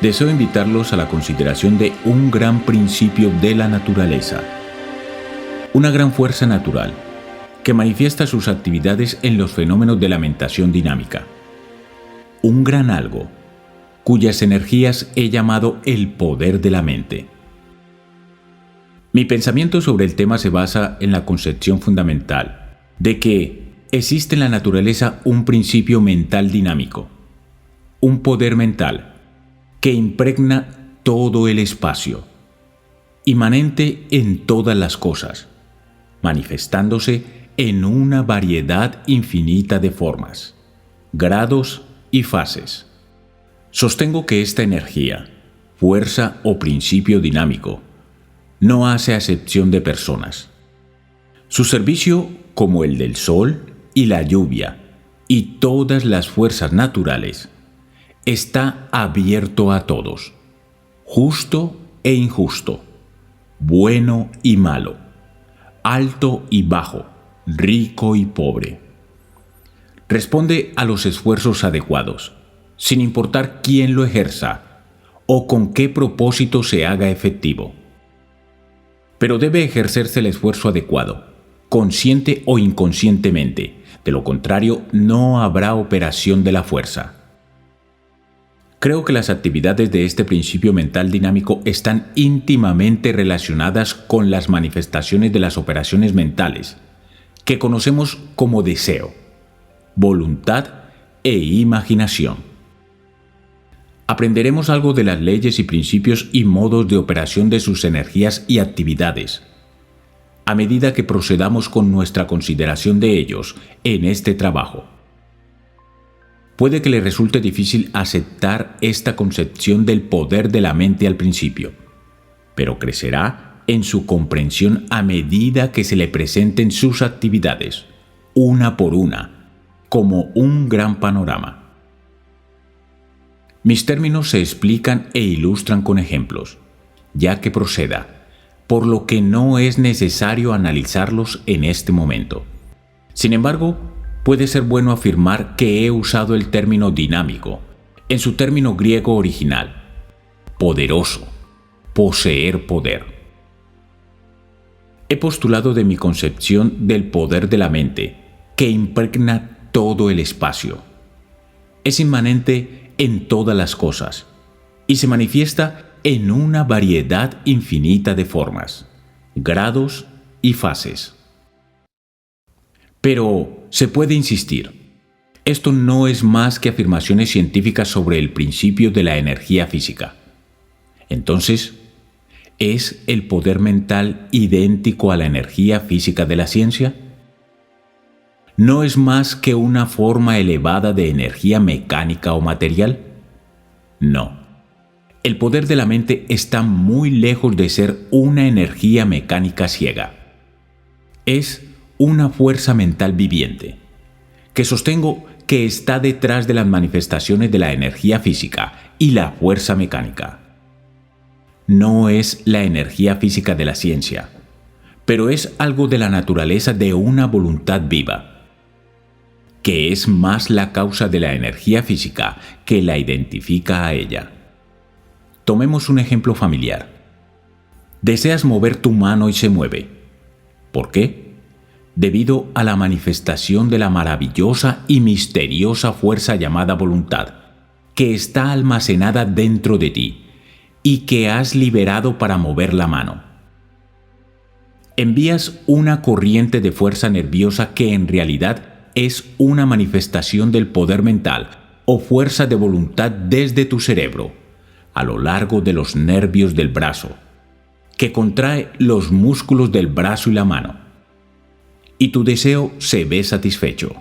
deseo invitarlos a la consideración de un gran principio de la naturaleza, una gran fuerza natural que manifiesta sus actividades en los fenómenos de la mentación dinámica, un gran algo cuyas energías he llamado el poder de la mente. Mi pensamiento sobre el tema se basa en la concepción fundamental de que existe en la naturaleza un principio mental dinámico, un poder mental que impregna todo el espacio, inmanente en todas las cosas, manifestándose en una variedad infinita de formas, grados y fases. Sostengo que esta energía, fuerza o principio dinámico no hace acepción de personas. Su servicio, como el del sol y la lluvia y todas las fuerzas naturales, está abierto a todos, justo e injusto, bueno y malo, alto y bajo, rico y pobre. Responde a los esfuerzos adecuados, sin importar quién lo ejerza o con qué propósito se haga efectivo. Pero debe ejercerse el esfuerzo adecuado, consciente o inconscientemente. De lo contrario, no habrá operación de la fuerza. Creo que las actividades de este principio mental dinámico están íntimamente relacionadas con las manifestaciones de las operaciones mentales, que conocemos como deseo, voluntad e imaginación. Aprenderemos algo de las leyes y principios y modos de operación de sus energías y actividades, a medida que procedamos con nuestra consideración de ellos en este trabajo. Puede que le resulte difícil aceptar esta concepción del poder de la mente al principio, pero crecerá en su comprensión a medida que se le presenten sus actividades, una por una, como un gran panorama. Mis términos se explican e ilustran con ejemplos, ya que proceda, por lo que no es necesario analizarlos en este momento. Sin embargo, puede ser bueno afirmar que he usado el término dinámico en su término griego original, poderoso, poseer poder. He postulado de mi concepción del poder de la mente, que impregna todo el espacio. Es inmanente en todas las cosas y se manifiesta en una variedad infinita de formas, grados y fases. Pero se puede insistir, esto no es más que afirmaciones científicas sobre el principio de la energía física. Entonces, ¿es el poder mental idéntico a la energía física de la ciencia? ¿No es más que una forma elevada de energía mecánica o material? No. El poder de la mente está muy lejos de ser una energía mecánica ciega. Es una fuerza mental viviente, que sostengo que está detrás de las manifestaciones de la energía física y la fuerza mecánica. No es la energía física de la ciencia, pero es algo de la naturaleza de una voluntad viva, que es más la causa de la energía física que la identifica a ella. Tomemos un ejemplo familiar. Deseas mover tu mano y se mueve. ¿Por qué? Debido a la manifestación de la maravillosa y misteriosa fuerza llamada voluntad, que está almacenada dentro de ti y que has liberado para mover la mano. Envías una corriente de fuerza nerviosa que en realidad es una manifestación del poder mental o fuerza de voluntad desde tu cerebro, a lo largo de los nervios del brazo, que contrae los músculos del brazo y la mano. Y tu deseo se ve satisfecho.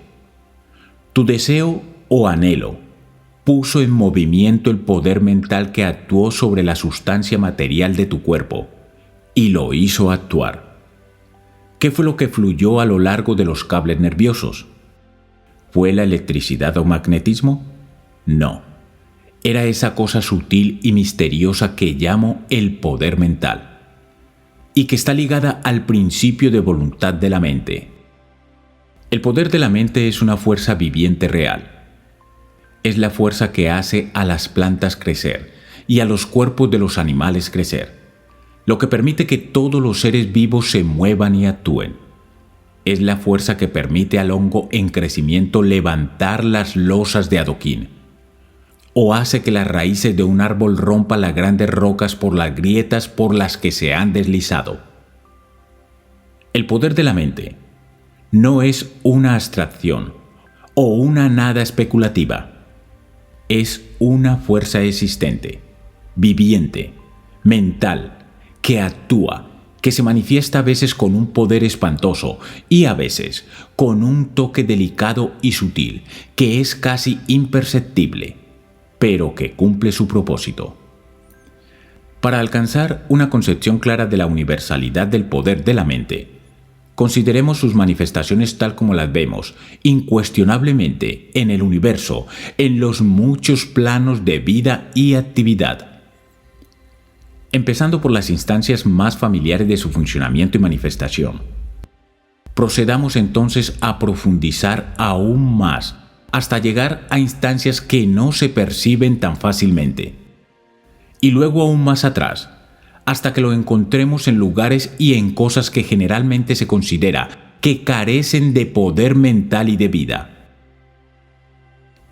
Tu deseo o anhelo puso en movimiento el poder mental que actuó sobre la sustancia material de tu cuerpo y lo hizo actuar. ¿Qué fue lo que fluyó a lo largo de los cables nerviosos? ¿Fue la electricidad o magnetismo? No. Era esa cosa sutil y misteriosa que llamo el poder mental, y que está ligada al principio de voluntad de la mente. El poder de la mente es una fuerza viviente real. Es la fuerza que hace a las plantas crecer y a los cuerpos de los animales crecer, lo que permite que todos los seres vivos se muevan y actúen. Es la fuerza que permite al hongo en crecimiento levantar las losas de adoquín, o hace que las raíces de un árbol rompan las grandes rocas por las grietas por las que se han deslizado. El poder de la mente no es una abstracción o una nada especulativa. Es una fuerza existente, viviente, mental, que actúa, que se manifiesta a veces con un poder espantoso y a veces con un toque delicado y sutil, que es casi imperceptible, pero que cumple su propósito. Para alcanzar una concepción clara de la universalidad del poder de la mente, consideremos sus manifestaciones tal como las vemos, incuestionablemente, en el universo, en los muchos planos de vida y actividad. Empezando por las instancias más familiares de su funcionamiento y manifestación. Procedamos entonces a profundizar aún más, hasta llegar a instancias que no se perciben tan fácilmente. Y luego aún más atrás, hasta que lo encontremos en lugares y en cosas que generalmente se considera que carecen de poder mental y de vida.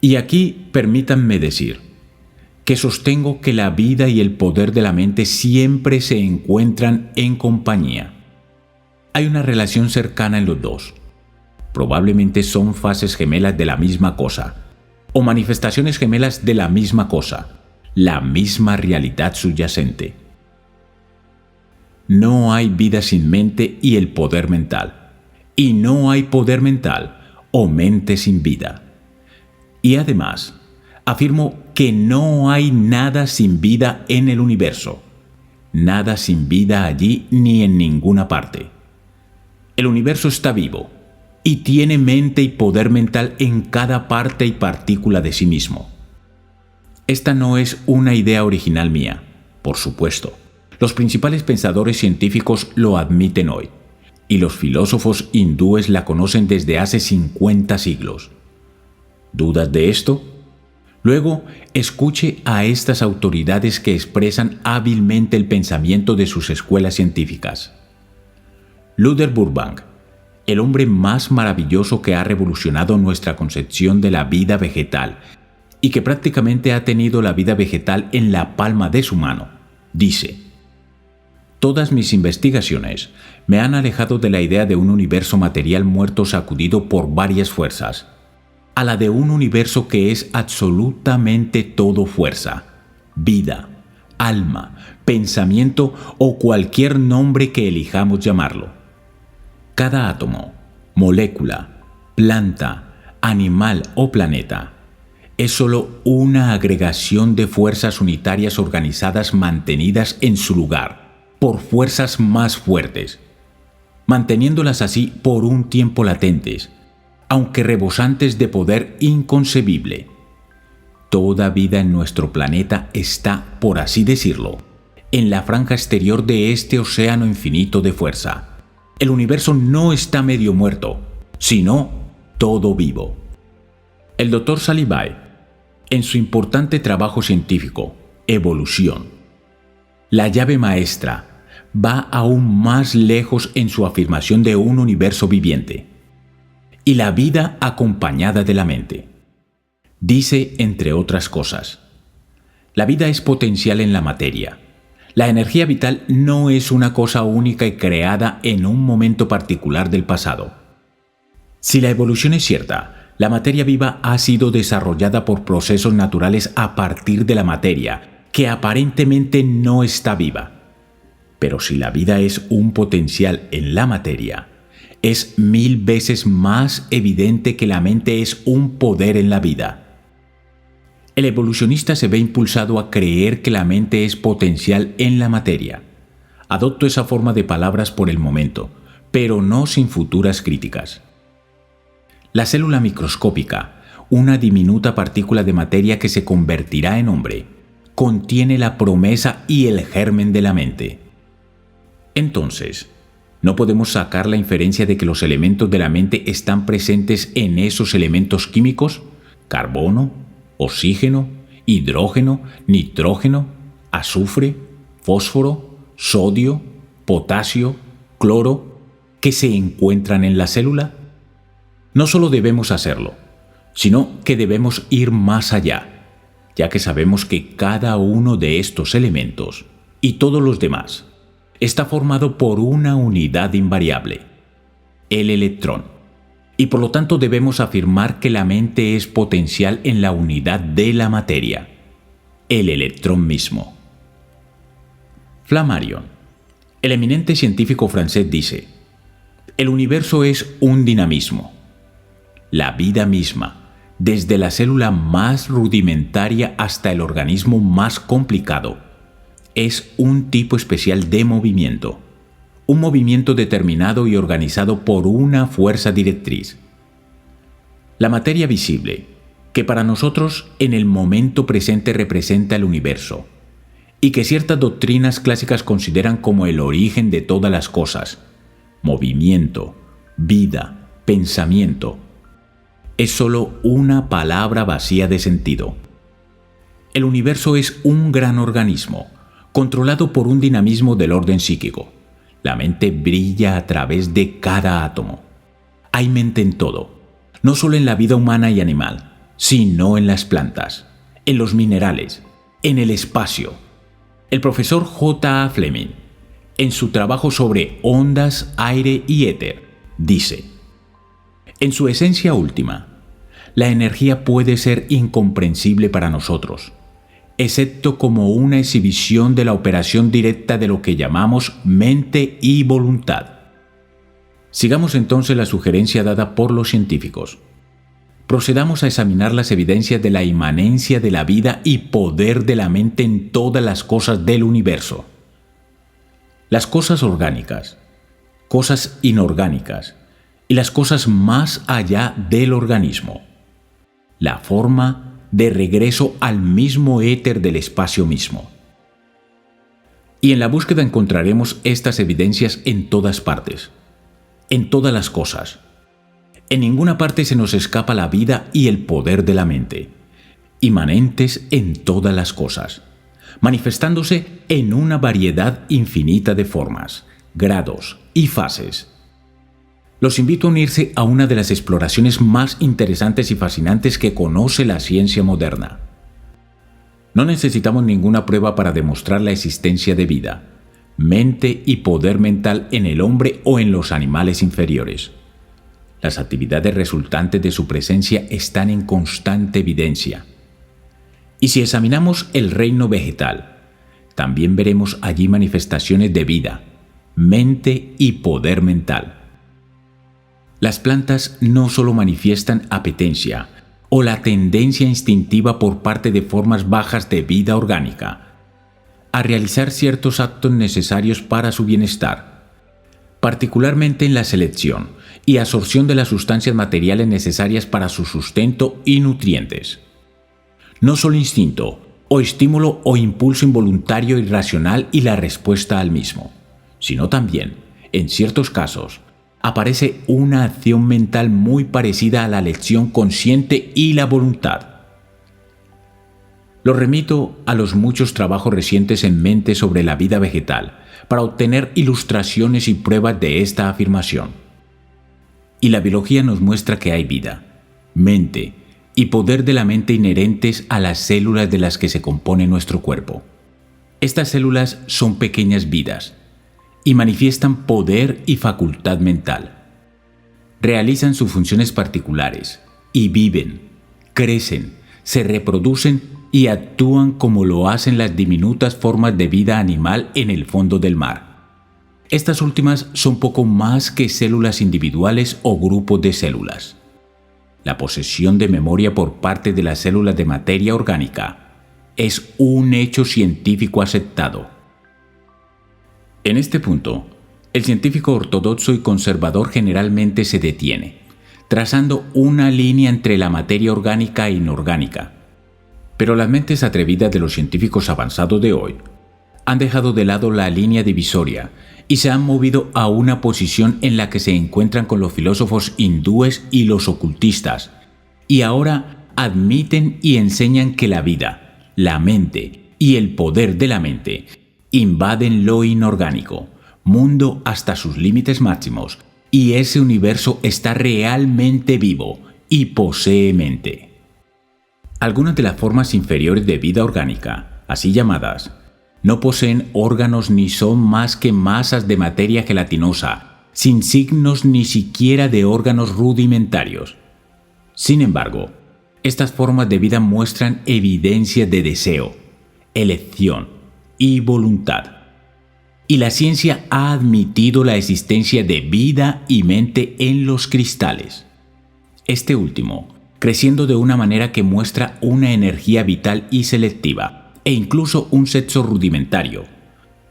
Y aquí permítanme decir que sostengo que la vida y el poder de la mente siempre se encuentran en compañía. Hay una relación cercana en los dos. Probablemente son fases gemelas de la misma cosa, o manifestaciones gemelas de la misma cosa, la misma realidad subyacente. No hay vida sin mente y el poder mental, y no hay poder mental o mente sin vida. Y además, afirmo que no hay nada sin vida en el universo, nada sin vida allí ni en ninguna parte. El universo está vivo y tiene mente y poder mental en cada parte y partícula de sí mismo. Esta no es una idea original mía, por supuesto. Los principales pensadores científicos lo admiten hoy, y los filósofos hindúes la conocen desde hace 50 siglos. ¿Dudas de esto? Luego, escuche a estas autoridades que expresan hábilmente el pensamiento de sus escuelas científicas. Luther Burbank, el hombre más maravilloso que ha revolucionado nuestra concepción de la vida vegetal y que prácticamente ha tenido la vida vegetal en la palma de su mano, dice: todas mis investigaciones me han alejado de la idea de un universo material muerto sacudido por varias fuerzas, a la de un universo que es absolutamente todo fuerza, vida, alma, pensamiento o cualquier nombre que elijamos llamarlo. Cada átomo, molécula, planta, animal o planeta es solo una agregación de fuerzas unitarias organizadas mantenidas en su lugar por fuerzas más fuertes, manteniéndolas así por un tiempo latentes, aunque rebosantes de poder inconcebible. Toda vida en nuestro planeta está, por así decirlo, en la franja exterior de este océano infinito de fuerza. El universo no está medio muerto, sino todo vivo. El Dr. Salibai, en su importante trabajo científico, Evolución, la llave maestra, va aún más lejos en su afirmación de un universo viviente y la vida acompañada de la mente. Dice, entre otras cosas, la vida es potencial en la materia. La energía vital no es una cosa única y creada en un momento particular del pasado. Si la evolución es cierta, la materia viva ha sido desarrollada por procesos naturales a partir de la materia, que aparentemente no está viva. Pero si la vida es un potencial en la materia, es 1000 veces más evidente que la mente es un poder en la vida. El evolucionista se ve impulsado a creer que la mente es potencial en la materia. Adopto esa forma de palabras por el momento, pero no sin futuras críticas. La célula microscópica, una diminuta partícula de materia que se convertirá en hombre, contiene la promesa y el germen de la mente. Entonces, ¿no podemos sacar la inferencia de que los elementos de la mente están presentes en esos elementos químicos? Carbono, oxígeno, hidrógeno, nitrógeno, azufre, fósforo, sodio, potasio, cloro, que se encuentran en la célula? No solo debemos hacerlo, sino que debemos ir más allá, ya que sabemos que cada uno de estos elementos y todos los demás está formado por una unidad invariable, el electrón, y por lo tanto debemos afirmar que la mente es potencial en la unidad de la materia, el electrón mismo. Flammarion, el eminente científico francés, dice: el universo es un dinamismo. La vida misma, desde la célula más rudimentaria hasta el organismo más complicado, es un tipo especial de movimiento, un movimiento determinado y organizado por una fuerza directriz. La materia visible, que para nosotros en el momento presente representa el universo, y que ciertas doctrinas clásicas consideran como el origen de todas las cosas, movimiento, vida, pensamiento, es solo una palabra vacía de sentido. El universo es un gran organismo, controlado por un dinamismo del orden psíquico. La mente brilla a través de cada átomo. Hay mente en todo, no solo en la vida humana y animal, sino en las plantas, en los minerales, en el espacio. El profesor J. A. Fleming, en su trabajo sobre ondas, aire y éter, dice: en su esencia última, la energía puede ser incomprensible para nosotros, excepto como una exhibición de la operación directa de lo que llamamos mente y voluntad. Sigamos entonces la sugerencia dada por los científicos. Procedamos a examinar las evidencias de la inmanencia de la vida y poder de la mente en todas las cosas del universo. Las cosas orgánicas, cosas inorgánicas y las cosas más allá del organismo. La forma de regreso al mismo éter del espacio mismo. Y en la búsqueda encontraremos estas evidencias en todas partes, en todas las cosas. En ninguna parte se nos escapa la vida y el poder de la mente, inmanentes en todas las cosas, manifestándose en una variedad infinita de formas, grados y fases. Los invito a unirse a una de las exploraciones más interesantes y fascinantes que conoce la ciencia moderna. No necesitamos ninguna prueba para demostrar la existencia de vida, mente y poder mental en el hombre o en los animales inferiores. Las actividades resultantes de su presencia están en constante evidencia. Y si examinamos el reino vegetal, también veremos allí manifestaciones de vida, mente y poder mental. Las plantas no solo manifiestan apetencia o la tendencia instintiva por parte de formas bajas de vida orgánica a realizar ciertos actos necesarios para su bienestar, particularmente en la selección y absorción de las sustancias materiales necesarias para su sustento y nutrientes. No solo instinto, o estímulo o impulso involuntario irracional y la respuesta al mismo, sino también, en ciertos casos, aparece una acción mental muy parecida a la elección consciente y la voluntad. Lo remito a los muchos trabajos recientes en mente sobre la vida vegetal para obtener ilustraciones y pruebas de esta afirmación. Y la biología nos muestra que hay vida, mente y poder de la mente inherentes a las células de las que se compone nuestro cuerpo. Estas células son pequeñas vidas y manifiestan poder y facultad mental. Realizan sus funciones particulares y viven, crecen, se reproducen y actúan como lo hacen las diminutas formas de vida animal en el fondo del mar. Estas últimas son poco más que células individuales o grupos de células. La posesión de memoria por parte de las células de materia orgánica es un hecho científico aceptado. En este punto, el científico ortodoxo y conservador generalmente se detiene, trazando una línea entre la materia orgánica e inorgánica. Pero las mentes atrevidas de los científicos avanzados de hoy han dejado de lado la línea divisoria y se han movido a una posición en la que se encuentran con los filósofos hindúes y los ocultistas, y ahora admiten y enseñan que la vida, la mente y el poder de la mente invaden lo inorgánico, mundo hasta sus límites máximos, y ese universo está realmente vivo y posee mente. Algunas de las formas inferiores de vida orgánica, así llamadas, no poseen órganos ni son más que masas de materia gelatinosa, sin signos ni siquiera de órganos rudimentarios. Sin embargo, estas formas de vida muestran evidencia de deseo, elección y voluntad. Y la ciencia ha admitido la existencia de vida y mente en los cristales. Este último, creciendo de una manera que muestra una energía vital y selectiva, e incluso un sexo rudimentario.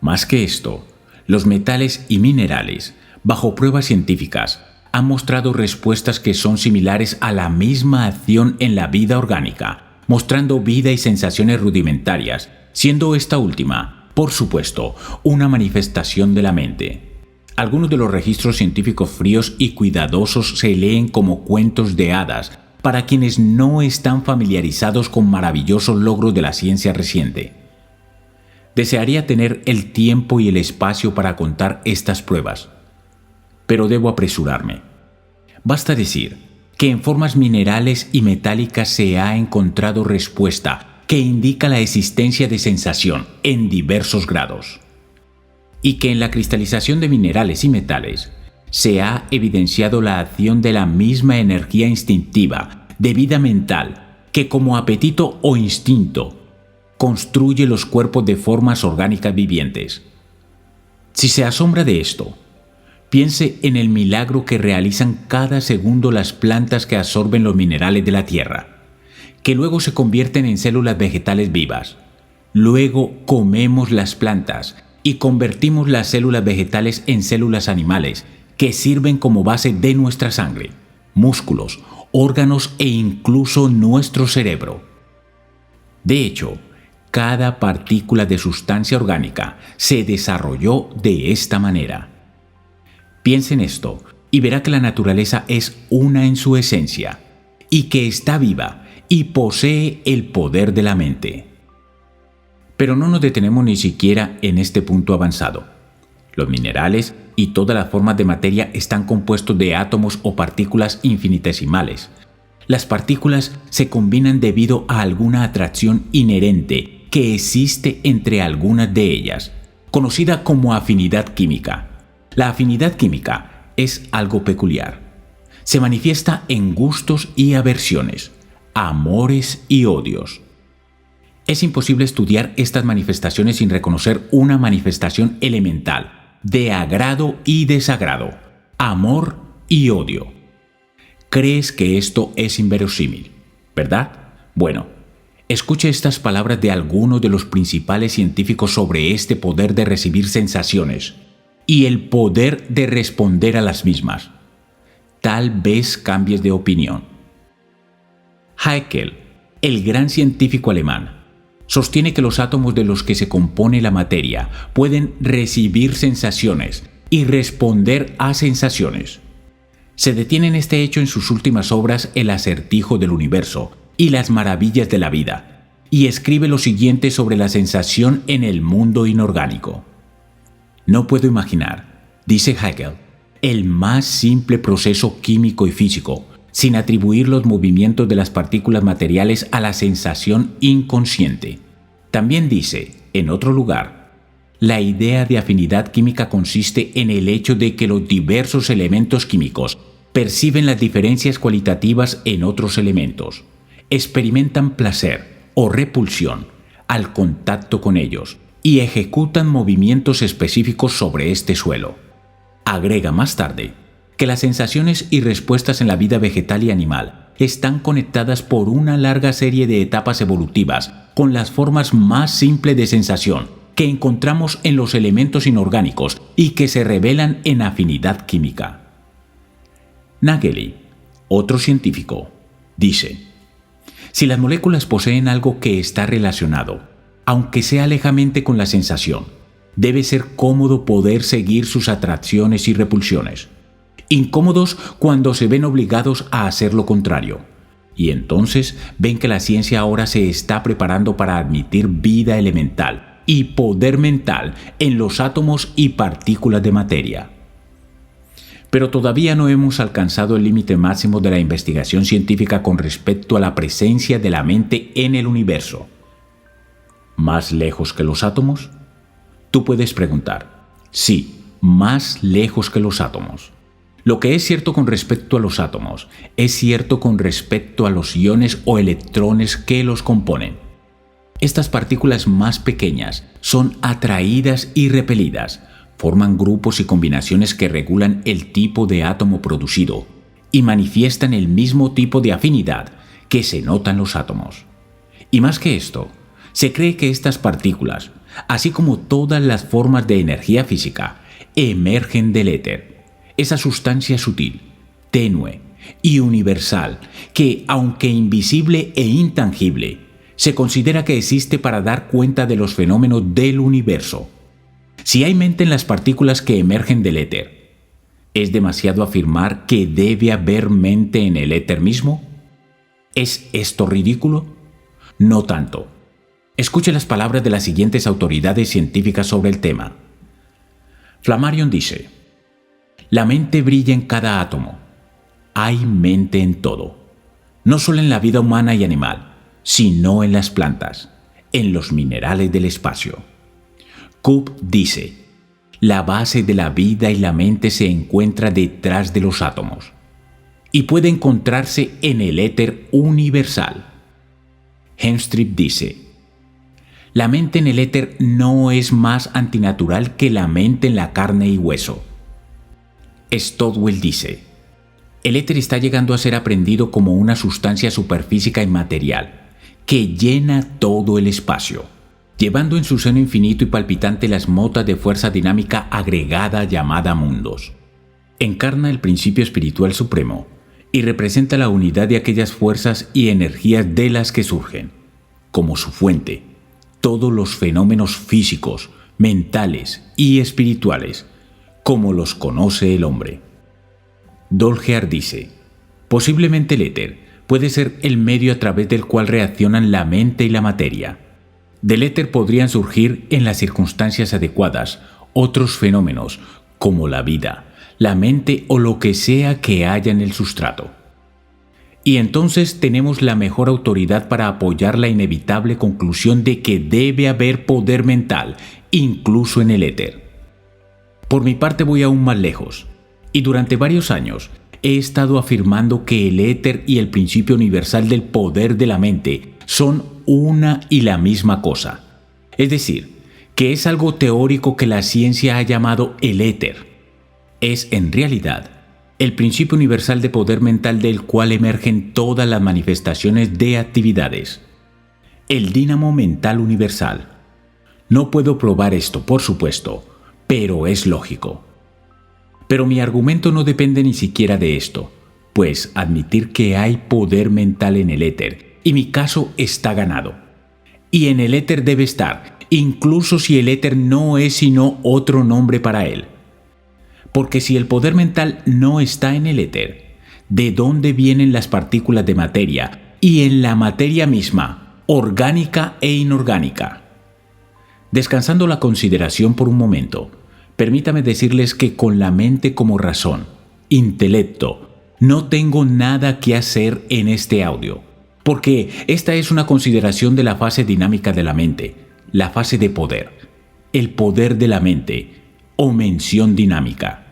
Más que esto, los metales y minerales, bajo pruebas científicas, han mostrado respuestas que son similares a la misma acción en la vida orgánica, mostrando vida y sensaciones rudimentarias, siendo esta última, por supuesto, una manifestación de la mente. Algunos de los registros científicos fríos y cuidadosos se leen como cuentos de hadas para quienes no están familiarizados con maravillosos logros de la ciencia reciente. Desearía tener el tiempo y el espacio para contar estas pruebas, pero debo apresurarme. Basta decir que en formas minerales y metálicas se ha encontrado respuesta que indica la existencia de sensación en diversos grados, y que en la cristalización de minerales y metales se ha evidenciado la acción de la misma energía instintiva de vida mental que, como apetito o instinto, construye los cuerpos de formas orgánicas vivientes. Si se asombra de esto, piense en el milagro que realizan cada segundo las plantas que absorben los minerales de la tierra, que luego se convierten en células vegetales vivas. Luego comemos las plantas y convertimos las células vegetales en células animales que sirven como base de nuestra sangre, músculos, órganos e incluso nuestro cerebro. De hecho, cada partícula de sustancia orgánica se desarrolló de esta manera. Piense en esto y verá que la naturaleza es una en su esencia y que está viva y posee el poder de la mente. Pero no nos detenemos ni siquiera en este punto avanzado. Los minerales y todas las formas de materia están compuestos de átomos o partículas infinitesimales. Las partículas se combinan debido a alguna atracción inherente que existe entre algunas de ellas, conocida como afinidad química. La afinidad química es algo peculiar. Se manifiesta en gustos y aversiones, amores y odios. Es imposible estudiar estas manifestaciones sin reconocer una manifestación elemental de agrado y desagrado, amor y odio. Crees que esto es inverosímil, ¿verdad? Bueno, escuche estas palabras de algunos de los principales científicos sobre este poder de recibir sensaciones y el poder de responder a las mismas. Tal vez cambies de opinión. Haeckel, el gran científico alemán, sostiene que los átomos de los que se compone la materia pueden recibir sensaciones y responder a sensaciones. Se detiene en este hecho en sus últimas obras El acertijo del universo y Las maravillas de la vida, y escribe lo siguiente sobre la sensación en el mundo inorgánico. No puedo imaginar, dice Haeckel, el más simple proceso químico y físico, sin atribuir los movimientos de las partículas materiales a la sensación inconsciente. También dice, en otro lugar, la idea de afinidad química consiste en el hecho de que los diversos elementos químicos perciben las diferencias cualitativas en otros elementos, experimentan placer o repulsión al contacto con ellos y ejecutan movimientos específicos sobre este suelo. Agrega más tarde que las sensaciones y respuestas en la vida vegetal y animal están conectadas por una larga serie de etapas evolutivas con las formas más simples de sensación que encontramos en los elementos inorgánicos y que se revelan en afinidad química. Nageli, otro científico, dice: si las moléculas poseen algo que está relacionado, aunque sea lejamente con la sensación, debe ser cómodo poder seguir sus atracciones y repulsiones. Incómodos cuando se ven obligados a hacer lo contrario, Y entonces ven que la ciencia ahora se está preparando para admitir vida elemental y poder mental en los átomos y partículas de materia. Pero todavía no hemos alcanzado el límite máximo de la investigación científica con respecto a la presencia de la mente en el universo. ¿Más lejos que los átomos? Tú puedes preguntar. Sí, más lejos que los átomos. Lo que es cierto con respecto a los átomos, es cierto con respecto a los iones o electrones que los componen. Estas partículas más pequeñas son atraídas y repelidas, forman grupos y combinaciones que regulan el tipo de átomo producido y manifiestan el mismo tipo de afinidad que se nota en los átomos. Y más que esto, se cree que estas partículas, así como todas las formas de energía física, emergen del éter, esa sustancia sutil, tenue y universal que, aunque invisible e intangible, se considera que existe para dar cuenta de los fenómenos del universo. Si hay mente en las partículas que emergen del éter, ¿es demasiado afirmar que debe haber mente en el éter mismo? ¿Es esto ridículo? No tanto. Escuche las palabras de las siguientes autoridades científicas sobre el tema. Flammarion dice: la mente brilla en cada átomo. Hay mente en todo. No solo en la vida humana y animal, sino en las plantas, en los minerales del espacio. Coop dice: la base de la vida y la mente se encuentra detrás de los átomos y puede encontrarse en el éter universal. Hemstrip dice: la mente en el éter no es más antinatural que la mente en la carne y hueso. Stowell dice: el éter está llegando a ser aprendido como una sustancia superfísica y material que llena todo el espacio, llevando en su seno infinito y palpitante las motas de fuerza dinámica agregada llamada mundos. Encarna el principio espiritual supremo y representa la unidad de aquellas fuerzas y energías de las que surgen, como su fuente, todos los fenómenos físicos, mentales y espirituales, como los conoce el hombre. Dolgear dice: posiblemente el éter puede ser el medio a través del cual reaccionan la mente y la materia. Del éter podrían surgir, en las circunstancias adecuadas, otros fenómenos, como la vida, la mente o lo que sea que haya en el sustrato. Y entonces tenemos la mejor autoridad para apoyar la inevitable conclusión de que debe haber poder mental, incluso en el éter. Por mi parte voy aún más lejos, y durante varios años he estado afirmando que el éter y el principio universal del poder de la mente son una y la misma cosa. Es decir, que es algo teórico que la ciencia ha llamado el éter. Es, en realidad, el principio universal de poder mental del cual emergen todas las manifestaciones de actividades. El dínamo mental universal. No puedo probar esto, por supuesto, pero es lógico. Pero mi argumento no depende ni siquiera de esto, pues admitir que hay poder mental en el éter, y mi caso está ganado. Y en el éter debe estar, incluso si el éter no es sino otro nombre para él. Porque si el poder mental no está en el éter, ¿de dónde vienen las partículas de materia y en la materia misma, orgánica e inorgánica? Descansando la consideración por un momento, permítame decirles que con la mente como razón, intelecto, no tengo nada que hacer en este audio, porque esta es una consideración de la fase dinámica de la mente, la fase de poder, el poder de la mente o mención dinámica.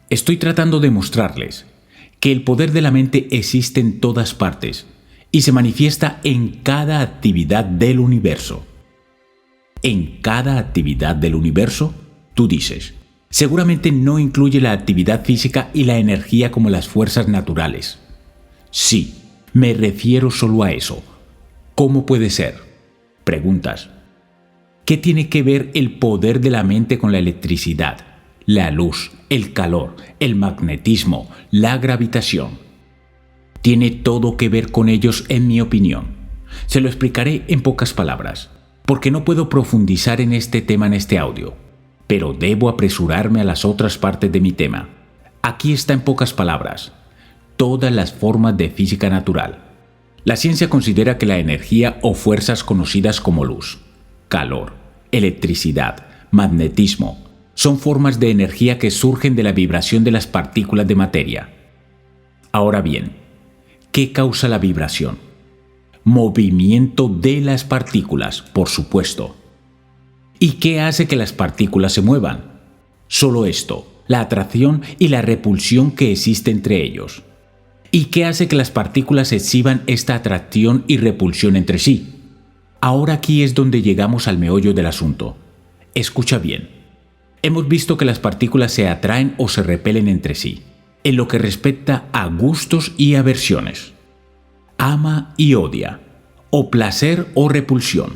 Estoy tratando de mostrarles que el poder de la mente existe en todas partes y se manifiesta en cada actividad del universo. En cada actividad del universo, tú dices, seguramente no incluye la actividad física y la energía como las fuerzas naturales. Sí, me refiero solo a eso. ¿Cómo puede ser? Preguntas. ¿Qué tiene que ver el poder de la mente con la electricidad, la luz, el calor, el magnetismo, la gravitación? Tiene todo que ver con ellos, en mi opinión. Se lo explicaré en pocas palabras, porque no puedo profundizar en este tema en este audio. Pero debo apresurarme a las otras partes de mi tema. Aquí está en pocas palabras. Todas las formas de física natural, La ciencia considera que la energía o fuerzas conocidas como luz, calor, electricidad, magnetismo, son formas de energía que surgen de la vibración de las partículas de materia. Ahora bien, ¿qué causa la vibración? Movimiento de las partículas, por supuesto. ¿Y qué hace que las partículas se muevan? Solo esto, la atracción y la repulsión que existe entre ellos. ¿Y qué hace que las partículas exhiban esta atracción y repulsión entre sí? Ahora aquí es donde llegamos al meollo del asunto. Escucha bien. Hemos visto que las partículas se atraen o se repelen entre sí, en lo que respecta a gustos y aversiones. Ama y odia, o placer o repulsión,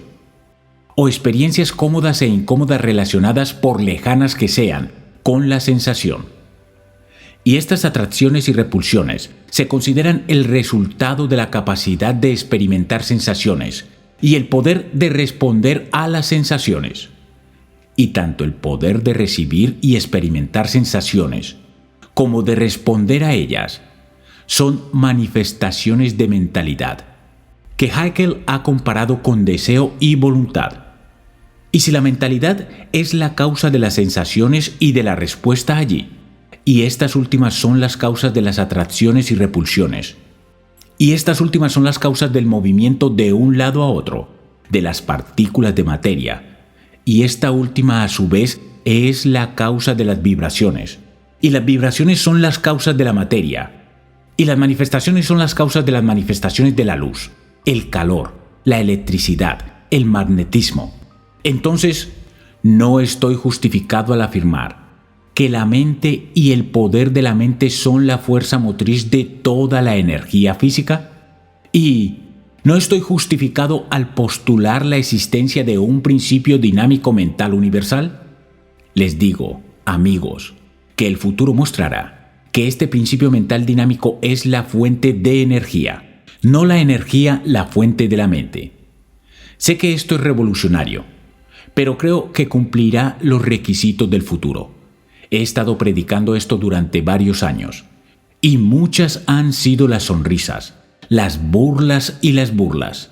o experiencias cómodas e incómodas relacionadas, por lejanas que sean, con la sensación. Y estas atracciones y repulsiones se consideran el resultado de la capacidad de experimentar sensaciones y el poder de responder a las sensaciones. Y tanto el poder de recibir y experimentar sensaciones como de responder a ellas son manifestaciones de mentalidad, que Haeckel ha comparado con deseo y voluntad. Y si la mentalidad es la causa de las sensaciones y de la respuesta allí, y estas últimas son las causas de las atracciones y repulsiones, y estas últimas son las causas del movimiento de un lado a otro, de las partículas de materia, y esta última a su vez es la causa de las vibraciones, y las vibraciones son las causas de la materia, y las manifestaciones son las causas de las manifestaciones de la luz, el calor, la electricidad, el magnetismo. Entonces, no estoy justificado al afirmar que la mente y el poder de la mente son la fuerza motriz de toda la energía física. Y no estoy justificado al postular la existencia de un principio dinámico mental universal. Les digo, amigos, que el futuro mostrará que este principio mental dinámico es la fuente de energía, no la energía la fuente de la mente. Sé que esto es revolucionario, pero creo que cumplirá los requisitos del futuro. He estado predicando esto durante varios años, y muchas han sido las sonrisas, las burlas y las burlas.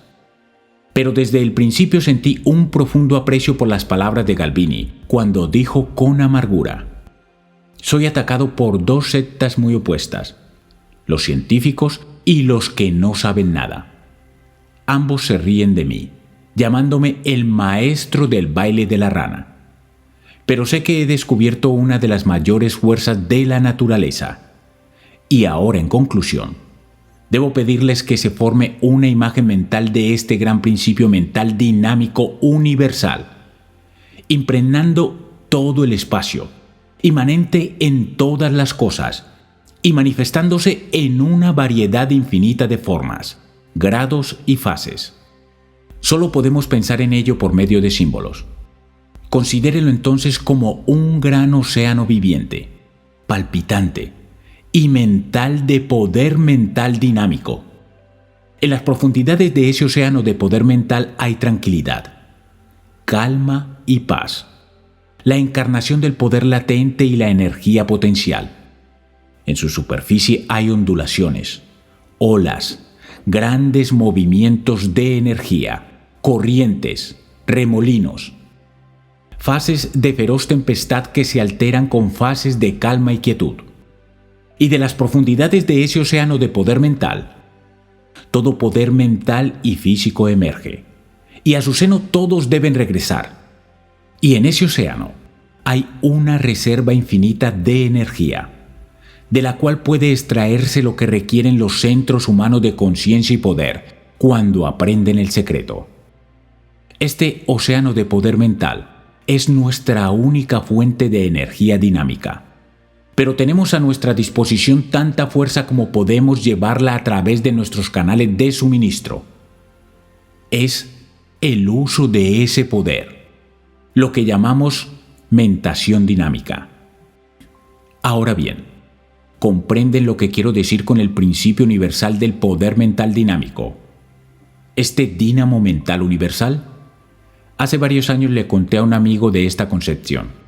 Pero desde el principio sentí un profundo aprecio por las palabras de Galvini, cuando dijo con amargura: soy atacado por dos sectas muy opuestas, los científicos y los que no saben nada. Ambos se ríen de mí, llamándome el maestro del baile de la rana. Pero sé que he descubierto una de las mayores fuerzas de la naturaleza. Y ahora, en conclusión, debo pedirles que se forme una imagen mental de este gran principio mental dinámico universal, impregnando todo el espacio, inmanente en todas las cosas y manifestándose en una variedad infinita de formas, grados y fases. Solo podemos pensar en ello por medio de símbolos. Considérelo entonces como un gran océano viviente, palpitante y mental, de poder mental dinámico. En las profundidades de ese océano de poder mental hay tranquilidad, calma y paz, la encarnación del poder latente y la energía potencial. En su superficie hay ondulaciones, olas, grandes movimientos de energía, corrientes, remolinos, fases de feroz tempestad que se alteran con fases de calma y quietud. Y de las profundidades de ese océano de poder mental, todo poder mental y físico emerge, y a su seno todos deben regresar. Y en ese océano hay una reserva infinita de energía, de la cual puede extraerse lo que requieren los centros humanos de conciencia y poder cuando aprenden el secreto. Este océano de poder mental es nuestra única fuente de energía dinámica. Pero tenemos a nuestra disposición tanta fuerza como podemos llevarla a través de nuestros canales de suministro. Es el uso de ese poder, lo que llamamos mentación dinámica. Ahora bien, ¿comprenden lo que quiero decir con el principio universal del poder mental dinámico? Este dínamo mental universal. Hace varios años le conté a un amigo de esta concepción.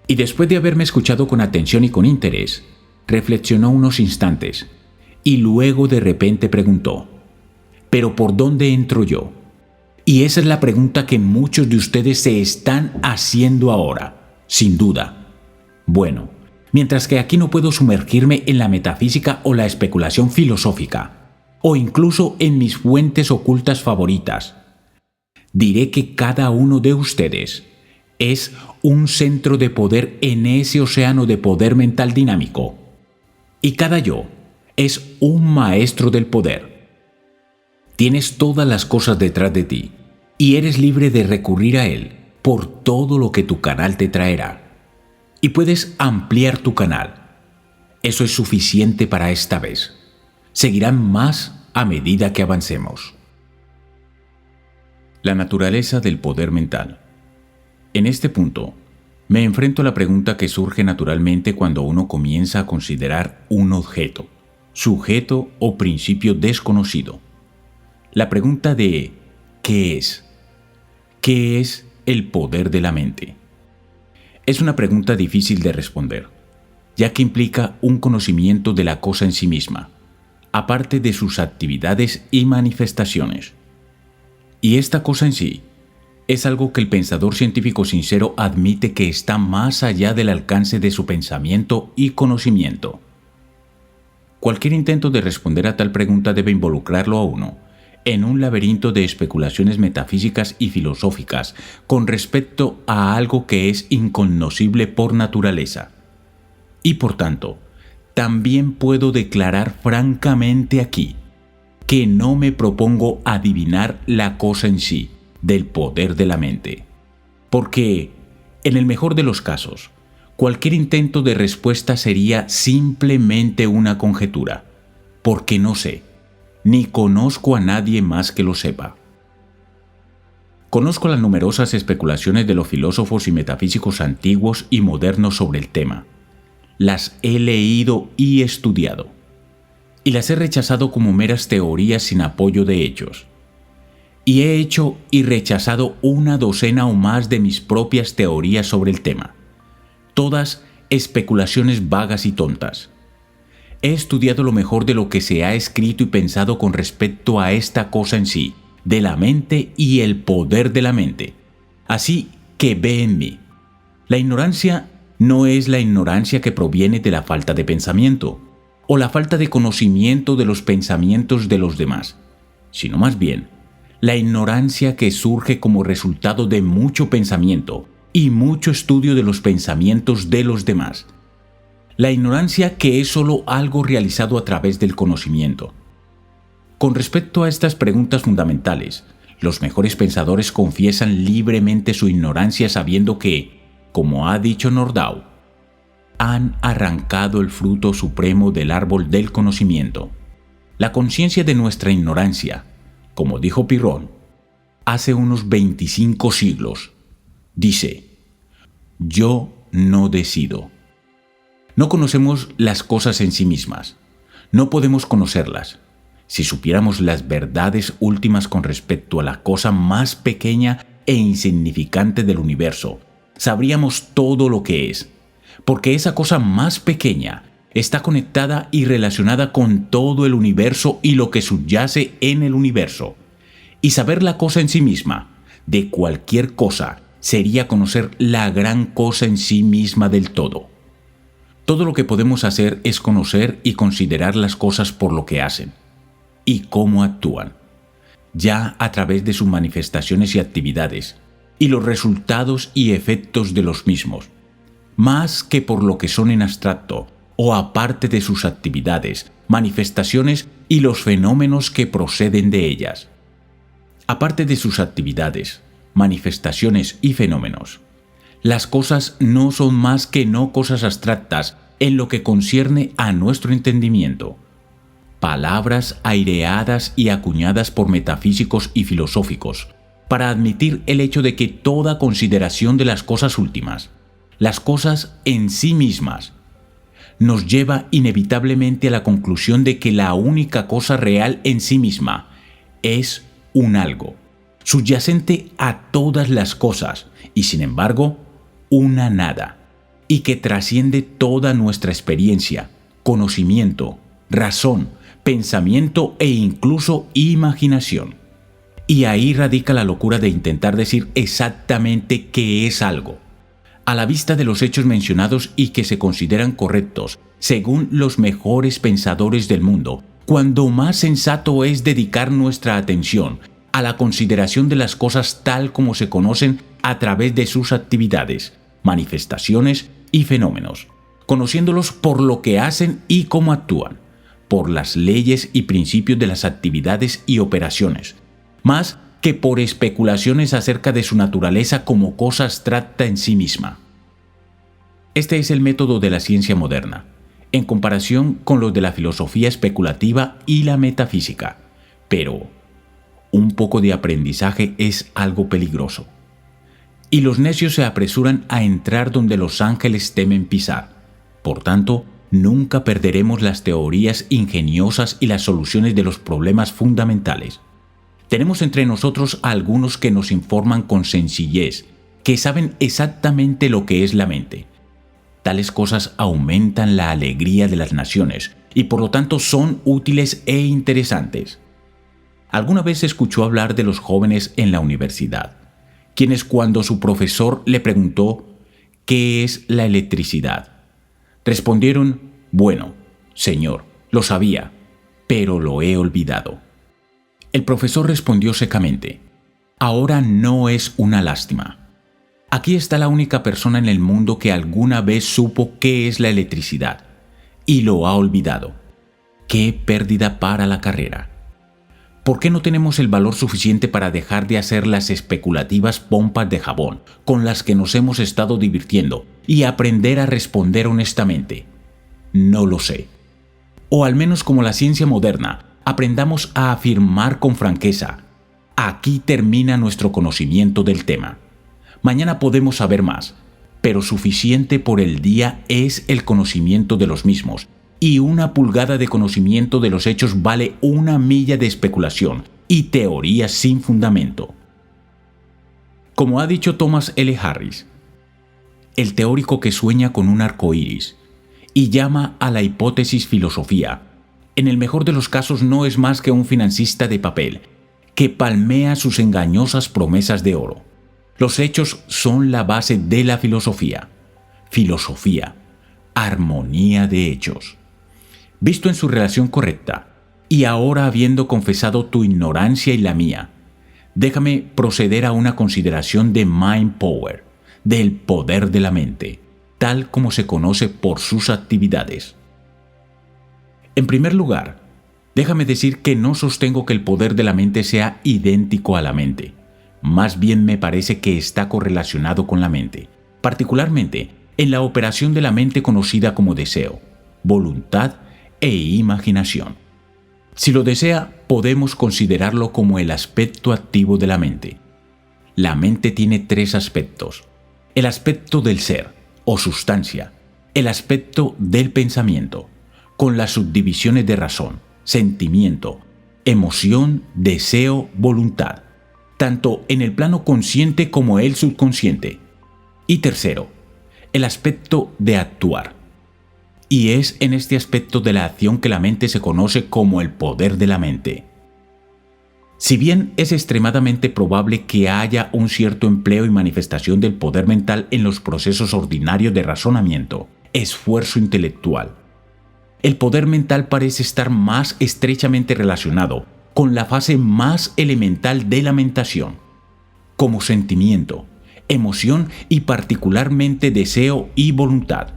Y después de haberme escuchado con atención y con interés, reflexionó unos instantes y luego de repente preguntó: Pero ¿por dónde entro yo? Y esa es la pregunta que muchos de ustedes se están haciendo ahora, sin duda. Bueno, mientras que aquí no puedo sumergirme en la metafísica o la especulación filosófica, o incluso en mis fuentes ocultas favoritas, diré que cada uno de ustedes es un centro de poder en ese océano de poder mental dinámico. Y cada yo es un maestro del poder. Tienes todas las cosas detrás de ti y eres libre de recurrir a él por todo lo que tu canal te traerá. Y puedes ampliar tu canal. Eso es suficiente para esta vez. Seguirán más a medida que avancemos. La naturaleza del poder mental. En este punto, me enfrento a la pregunta que surge naturalmente cuando uno comienza a considerar un objeto, sujeto o principio desconocido. La pregunta de ¿qué es? ¿Qué es el poder de la mente? Es una pregunta difícil de responder, ya que implica un conocimiento de la cosa en sí misma, aparte de sus actividades y manifestaciones. Y esta cosa en sí es algo que el pensador científico sincero admite que está más allá del alcance de su pensamiento y conocimiento. Cualquier intento de responder a tal pregunta debe involucrarlo a uno en un laberinto de especulaciones metafísicas y filosóficas con respecto a algo que es incognoscible por naturaleza. Y por tanto, también puedo declarar francamente aquí que no me propongo adivinar la cosa en sí del poder de la mente, porque, en el mejor de los casos, cualquier intento de respuesta sería simplemente una conjetura, porque no sé, ni conozco a nadie más que lo sepa. Conozco las numerosas especulaciones de los filósofos y metafísicos antiguos y modernos sobre el tema. Las he leído y estudiado, y las he rechazado como meras teorías sin apoyo de hechos. Y he hecho y rechazado una docena o más de mis propias teorías sobre el tema, todas especulaciones vagas y tontas. He estudiado lo mejor de lo que se ha escrito y pensado con respecto a esta cosa en sí, de la mente y el poder de la mente. Así que ve en mí. La ignorancia no es la ignorancia que proviene de la falta de pensamiento, o la falta de conocimiento de los pensamientos de los demás, sino más bien la ignorancia que surge como resultado de mucho pensamiento y mucho estudio de los pensamientos de los demás. La ignorancia que es solo algo realizado a través del conocimiento. Con respecto a estas preguntas fundamentales, los mejores pensadores confiesan libremente su ignorancia sabiendo que, como ha dicho Nordau, han arrancado el fruto supremo del árbol del conocimiento. La conciencia de nuestra ignorancia, como dijo Pirrón, hace unos 25 siglos, dice: yo no decido. No conocemos las cosas en sí mismas. No podemos conocerlas. Si supiéramos las verdades últimas con respecto a la cosa más pequeña e insignificante del universo, sabríamos todo lo que es, porque esa cosa más pequeña está conectada y relacionada con todo el universo y lo que subyace en el universo. Y saber la cosa en sí misma, de cualquier cosa, sería conocer la gran cosa en sí misma del todo. Todo lo que podemos hacer es conocer y considerar las cosas por lo que hacen y cómo actúan, ya a través de sus manifestaciones y actividades, y los resultados y efectos de los mismos, más que por lo que son en abstracto o aparte de sus actividades, manifestaciones y los fenómenos que proceden de ellas. Aparte de sus actividades, manifestaciones y fenómenos, las cosas no son más que no cosas abstractas en lo que concierne a nuestro entendimiento. Palabras aireadas y acuñadas por metafísicos y filosóficos para admitir el hecho de que toda consideración de las cosas últimas, las cosas en sí mismas, nos lleva inevitablemente a la conclusión de que la única cosa real en sí misma es un algo, subyacente a todas las cosas y sin embargo una nada, y que trasciende toda nuestra experiencia, conocimiento, razón, pensamiento e incluso imaginación. Y ahí radica la locura de intentar decir exactamente qué es algo. A la vista de los hechos mencionados y que se consideran correctos, según los mejores pensadores del mundo, cuando más sensato es dedicar nuestra atención a la consideración de las cosas tal como se conocen a través de sus actividades, manifestaciones y fenómenos, conociéndolos por lo que hacen y cómo actúan, por las leyes y principios de las actividades y operaciones, más que por especulaciones acerca de su naturaleza como cosa abstracta en sí misma. Este es el método de la ciencia moderna, en comparación con los de la filosofía especulativa y la metafísica, pero un poco de aprendizaje es algo peligroso. Y los necios se apresuran a entrar donde los ángeles temen pisar. Por tanto, nunca perderemos las teorías ingeniosas y las soluciones de los problemas fundamentales. Tenemos entre nosotros a algunos que nos informan con sencillez, que saben exactamente lo que es la mente. Tales cosas aumentan la alegría de las naciones y por lo tanto son útiles e interesantes. Alguna vez escuchó hablar de los jóvenes en la universidad, quienes cuando su profesor le preguntó ¿qué es la electricidad?, respondieron: bueno, señor, lo sabía, pero lo he olvidado. El profesor respondió secamente: ahora no es una lástima. Aquí está la única persona en el mundo que alguna vez supo qué es la electricidad y lo ha olvidado. ¡Qué pérdida para la carrera! ¿Por qué no tenemos el valor suficiente para dejar de hacer las especulativas pompas de jabón con las que nos hemos estado divirtiendo y aprender a responder honestamente? No lo sé. O al menos, como la ciencia moderna, aprendamos a afirmar con franqueza: aquí termina nuestro conocimiento del tema. Mañana podemos saber más, pero suficiente por el día es el conocimiento de los mismos, y una pulgada de conocimiento de los hechos vale una milla de especulación y teorías sin fundamento. Como ha dicho Thomas L. Harris, el teórico que sueña con un arco iris y llama a la hipótesis filosofía, en el mejor de los casos no es más que un financista de papel que palmea sus engañosas promesas de oro. Los hechos son la base de la filosofía. Filosofía, armonía de hechos. Visto en su relación correcta, y ahora habiendo confesado tu ignorancia y la mía, déjame proceder a una consideración de mind power, del poder de la mente, tal como se conoce por sus actividades. En primer lugar, déjame decir que no sostengo que el poder de la mente sea idéntico a la mente. Más bien me parece que está correlacionado con la mente, particularmente en la operación de la mente conocida como deseo, voluntad e imaginación. Si lo desea, podemos considerarlo como el aspecto activo de la mente. La mente tiene tres aspectos: el aspecto del ser, o sustancia, el aspecto del pensamiento, con las subdivisiones de razón, sentimiento, emoción, deseo, voluntad, tanto en el plano consciente como el subconsciente. Y tercero, el aspecto de actuar. Y es en este aspecto de la acción que la mente se conoce como el poder de la mente. Si bien es extremadamente probable que haya un cierto empleo y manifestación del poder mental en los procesos ordinarios de razonamiento, esfuerzo intelectual, el poder mental parece estar más estrechamente relacionado con la fase más elemental de la mentación, como sentimiento, emoción y particularmente deseo y voluntad.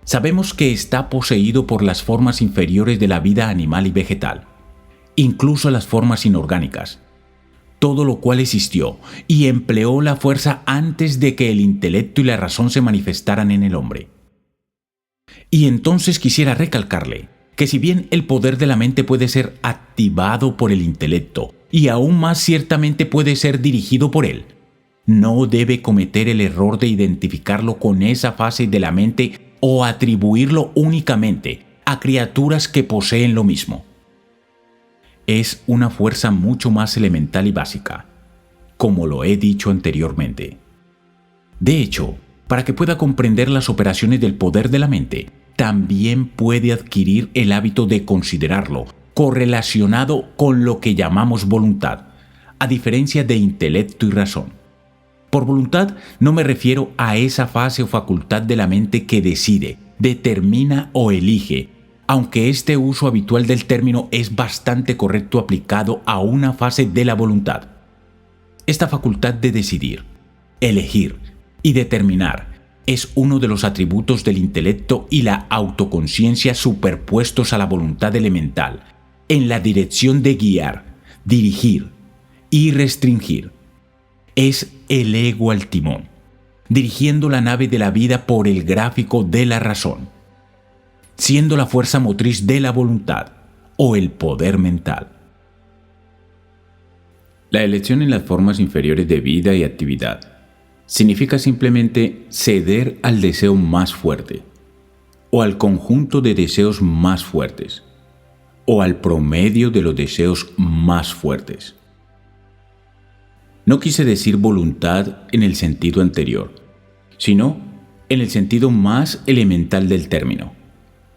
Sabemos que está poseído por las formas inferiores de la vida animal y vegetal, incluso las formas inorgánicas, todo lo cual existió y empleó la fuerza antes de que el intelecto y la razón se manifestaran en el hombre. Y entonces quisiera recalcarle que si bien el poder de la mente puede ser activado por el intelecto y aún más ciertamente puede ser dirigido por él, no debe cometer el error de identificarlo con esa fase de la mente o atribuirlo únicamente a criaturas que poseen lo mismo. Es una fuerza mucho más elemental y básica, como lo he dicho anteriormente. De hecho, para que pueda comprender las operaciones del poder de la mente, también puede adquirir el hábito de considerarlo correlacionado con lo que llamamos voluntad, a diferencia de intelecto y razón. Por voluntad no me refiero a esa fase o facultad de la mente que decide, determina o elige, aunque este uso habitual del término es bastante correcto aplicado a una fase de la voluntad. Esta facultad de decidir, elegir y determinar es uno de los atributos del intelecto y la autoconciencia superpuestos a la voluntad elemental, en la dirección de guiar, dirigir y restringir. Es el ego al timón, dirigiendo la nave de la vida por el gráfico de la razón, siendo la fuerza motriz de la voluntad o el poder mental. La elección en las formas inferiores de vida y actividad significa simplemente ceder al deseo más fuerte, o al conjunto de deseos más fuertes, o al promedio de los deseos más fuertes. No quise decir voluntad en el sentido anterior, sino en el sentido más elemental del término,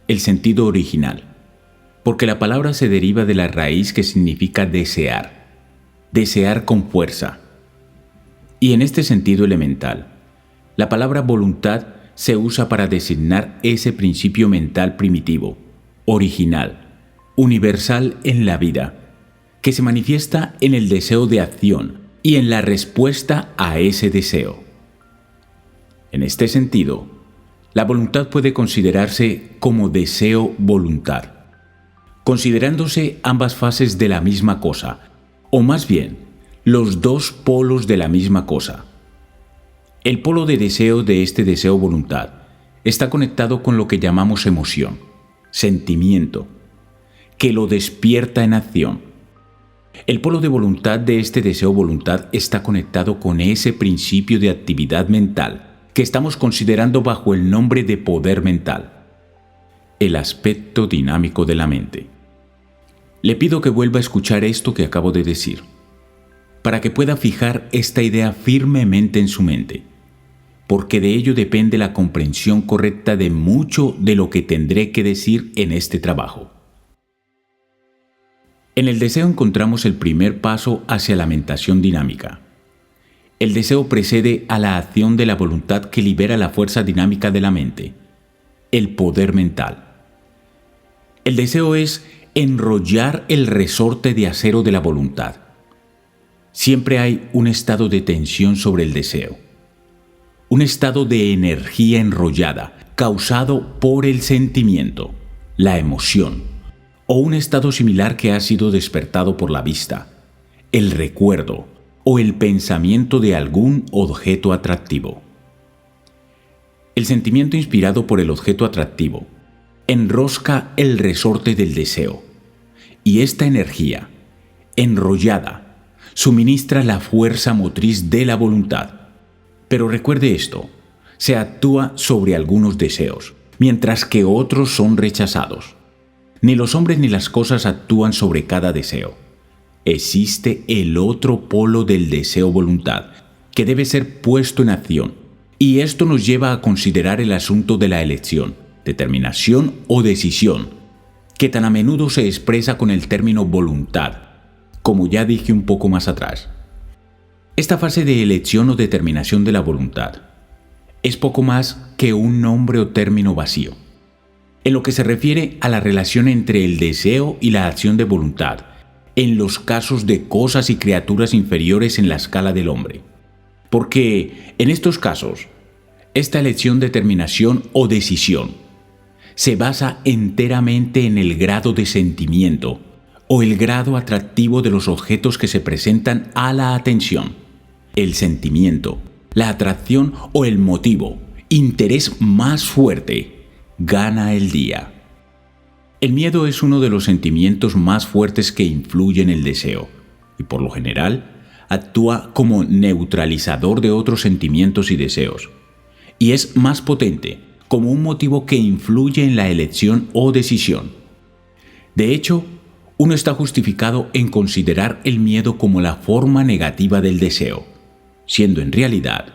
el sentido original, porque la palabra se deriva de la raíz que significa desear, desear con fuerza. Y en este sentido elemental, la palabra voluntad se usa para designar ese principio mental primitivo, original, universal en la vida, que se manifiesta en el deseo de acción y en la respuesta a ese deseo. En este sentido, la voluntad puede considerarse como deseo-voluntad, considerándose ambas fases de la misma cosa, o más bien, los dos polos de la misma cosa. El polo de deseo de este deseo-voluntad está conectado con lo que llamamos emoción, sentimiento, que lo despierta en acción. El polo de voluntad de este deseo-voluntad está conectado con ese principio de actividad mental que estamos considerando bajo el nombre de poder mental, el aspecto dinámico de la mente. Le pido que vuelva a escuchar esto que acabo de decir, para que pueda fijar esta idea firmemente en su mente, porque de ello depende la comprensión correcta de mucho de lo que tendré que decir en este trabajo. En el deseo encontramos el primer paso hacia la mentación dinámica. El deseo precede a la acción de la voluntad que libera la fuerza dinámica de la mente, el poder mental. El deseo es enrollar el resorte de acero de la voluntad. Siempre hay un estado de tensión sobre el deseo, un estado de energía enrollada causado por el sentimiento, la emoción, o un estado similar que ha sido despertado por la vista, el recuerdo o el pensamiento de algún objeto atractivo. El sentimiento inspirado por el objeto atractivo enrosca el resorte del deseo, y esta energía, enrollada, suministra la fuerza motriz de la voluntad. Pero recuerde esto, se actúa sobre algunos deseos, mientras que otros son rechazados. Ni los hombres ni las cosas actúan sobre cada deseo. Existe el otro polo del deseo-voluntad, que debe ser puesto en acción, y esto nos lleva a considerar el asunto de la elección, determinación o decisión, que tan a menudo se expresa con el término voluntad, como ya dije un poco más atrás. Esta fase de elección o determinación de la voluntad es poco más que un nombre o término vacío, en lo que se refiere a la relación entre el deseo y la acción de voluntad, en los casos de cosas y criaturas inferiores en la escala del hombre. Porque en estos casos, esta elección, determinación o decisión se basa enteramente en el grado de sentimiento o el grado atractivo de los objetos que se presentan a la atención. El sentimiento, la atracción o el motivo, interés más fuerte, gana el día. El miedo es uno de los sentimientos más fuertes que influye en el deseo y por lo general actúa como neutralizador de otros sentimientos y deseos, y es más potente como un motivo que influye en la elección o decisión. De hecho, uno está justificado en considerar el miedo como la forma negativa del deseo, siendo en realidad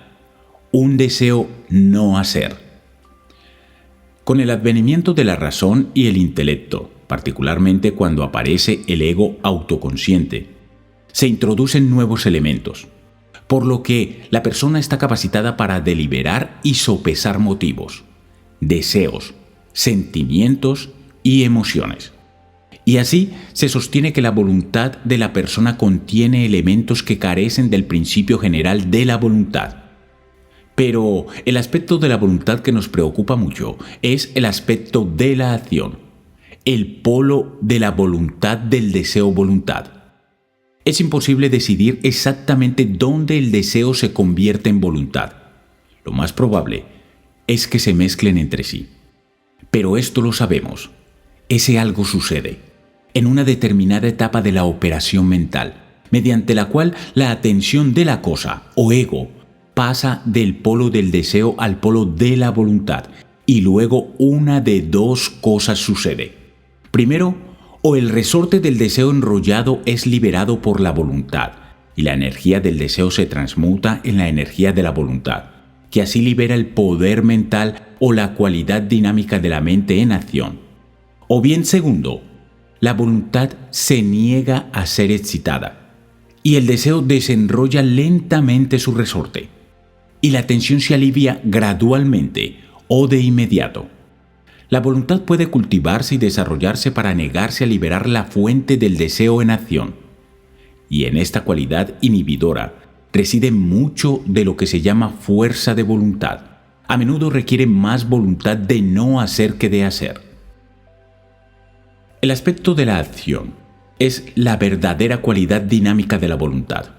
un deseo no hacer. Con el advenimiento de la razón y el intelecto, particularmente cuando aparece el ego autoconsciente, se introducen nuevos elementos, por lo que la persona está capacitada para deliberar y sopesar motivos, deseos, sentimientos y emociones. Y así se sostiene que la voluntad de la persona contiene elementos que carecen del principio general de la voluntad. Pero el aspecto de la voluntad que nos preocupa mucho es el aspecto de la acción, el polo de la voluntad del deseo-voluntad. Es imposible decidir exactamente dónde el deseo se convierte en voluntad. Lo más probable es que se mezclen entre sí. Pero esto lo sabemos. Ese algo sucede en una determinada etapa de la operación mental, mediante la cual la atención de la cosa o ego pasa del polo del deseo al polo de la voluntad, y luego una de dos cosas sucede. Primero, o el resorte del deseo enrollado es liberado por la voluntad, y la energía del deseo se transmuta en la energía de la voluntad, que así libera el poder mental o la cualidad dinámica de la mente en acción. O bien segundo, la voluntad se niega a ser excitada, y el deseo desenrolla lentamente su resorte, y la tensión se alivia gradualmente o de inmediato. La voluntad puede cultivarse y desarrollarse para negarse a liberar la fuente del deseo en acción, y en esta cualidad inhibidora reside mucho de lo que se llama fuerza de voluntad. A menudo requiere más voluntad de no hacer que de hacer. El aspecto de la acción es la verdadera cualidad dinámica de la voluntad.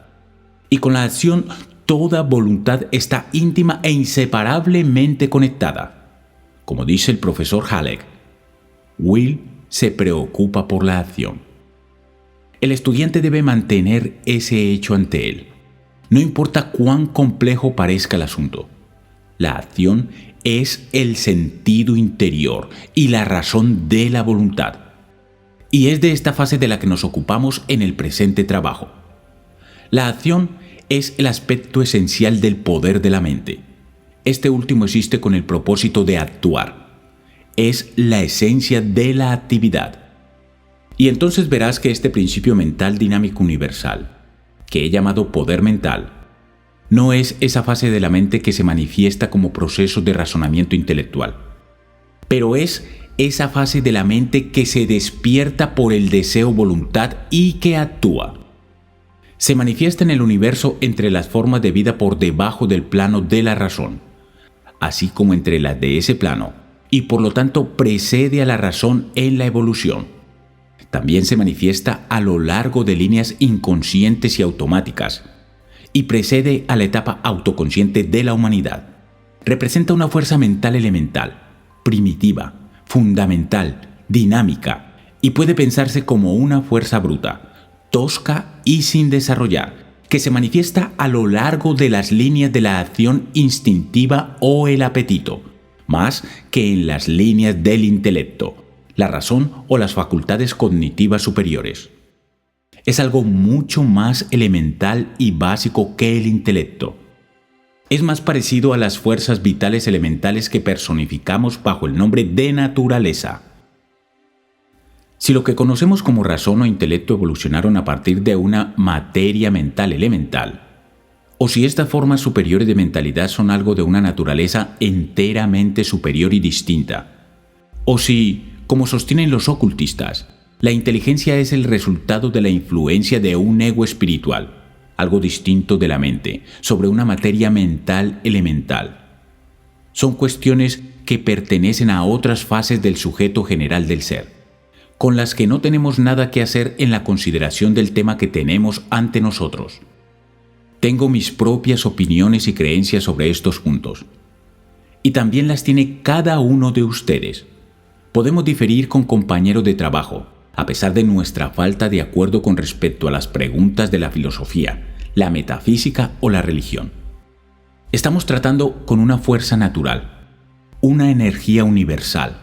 Y con la acción, toda voluntad está íntima e inseparablemente conectada. Como dice el profesor Halleck, Will se preocupa por la acción. El estudiante debe mantener ese hecho ante él. No importa cuán complejo parezca el asunto. La acción es el sentido interior y la razón de la voluntad. Y es de esta fase de la que nos ocupamos en el presente trabajo. La acción es el aspecto esencial del poder de la mente. Este último existe con el propósito de actuar. Es la esencia de la actividad. Y entonces verás que este principio mental dinámico universal, que he llamado poder mental, no es esa fase de la mente que se manifiesta como proceso de razonamiento intelectual, pero es esa fase de la mente que se despierta por el deseo-voluntad y que actúa. Se manifiesta en el universo entre las formas de vida por debajo del plano de la razón, así como entre las de ese plano, y por lo tanto precede a la razón en la evolución. También se manifiesta a lo largo de líneas inconscientes y automáticas, y precede a la etapa autoconsciente de la humanidad. Representa una fuerza mental elemental, primitiva, fundamental, dinámica, y puede pensarse como una fuerza bruta, tosca y sin desarrollar, que se manifiesta a lo largo de las líneas de la acción instintiva o el apetito, más que en las líneas del intelecto, la razón o las facultades cognitivas superiores. Es algo mucho más elemental y básico que el intelecto. Es más parecido a las fuerzas vitales elementales que personificamos bajo el nombre de naturaleza. Si lo que conocemos como razón o intelecto evolucionaron a partir de una materia mental elemental, o si estas formas superiores de mentalidad son algo de una naturaleza enteramente superior y distinta, o si, como sostienen los ocultistas, la inteligencia es el resultado de la influencia de un ego espiritual, algo distinto de la mente, sobre una materia mental elemental. Son cuestiones que pertenecen a otras fases del sujeto general del ser, con las que no tenemos nada que hacer en la consideración del tema que tenemos ante nosotros. Tengo mis propias opiniones y creencias sobre estos puntos, y también las tiene cada uno de ustedes. Podemos diferir con compañeros de trabajo, a pesar de nuestra falta de acuerdo con respecto a las preguntas de la filosofía, la metafísica o la religión. Estamos tratando con una fuerza natural, una energía universal,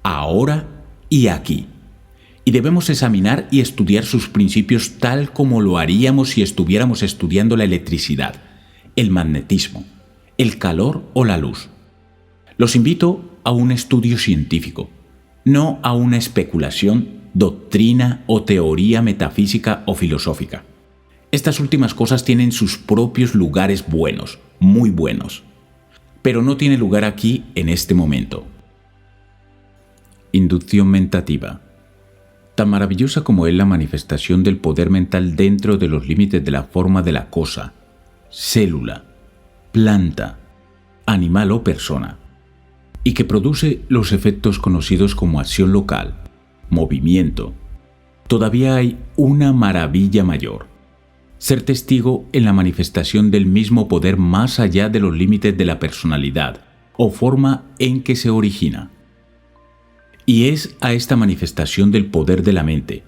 ahora y aquí, y debemos examinar y estudiar sus principios tal como lo haríamos si estuviéramos estudiando la electricidad, el magnetismo, el calor o la luz. Los invito a un estudio científico, no a una especulación, doctrina o teoría metafísica o filosófica. Estas últimas cosas tienen sus propios lugares buenos, muy buenos, pero no tiene lugar aquí en este momento. Inducción mentativa. Tan maravillosa como es la manifestación del poder mental dentro de los límites de la forma de la cosa, célula, planta, animal o persona, y que produce los efectos conocidos como acción local, movimiento, todavía hay una maravilla mayor: ser testigo en la manifestación del mismo poder más allá de los límites de la personalidad o forma en que se origina. Y es a esta manifestación del poder de la mente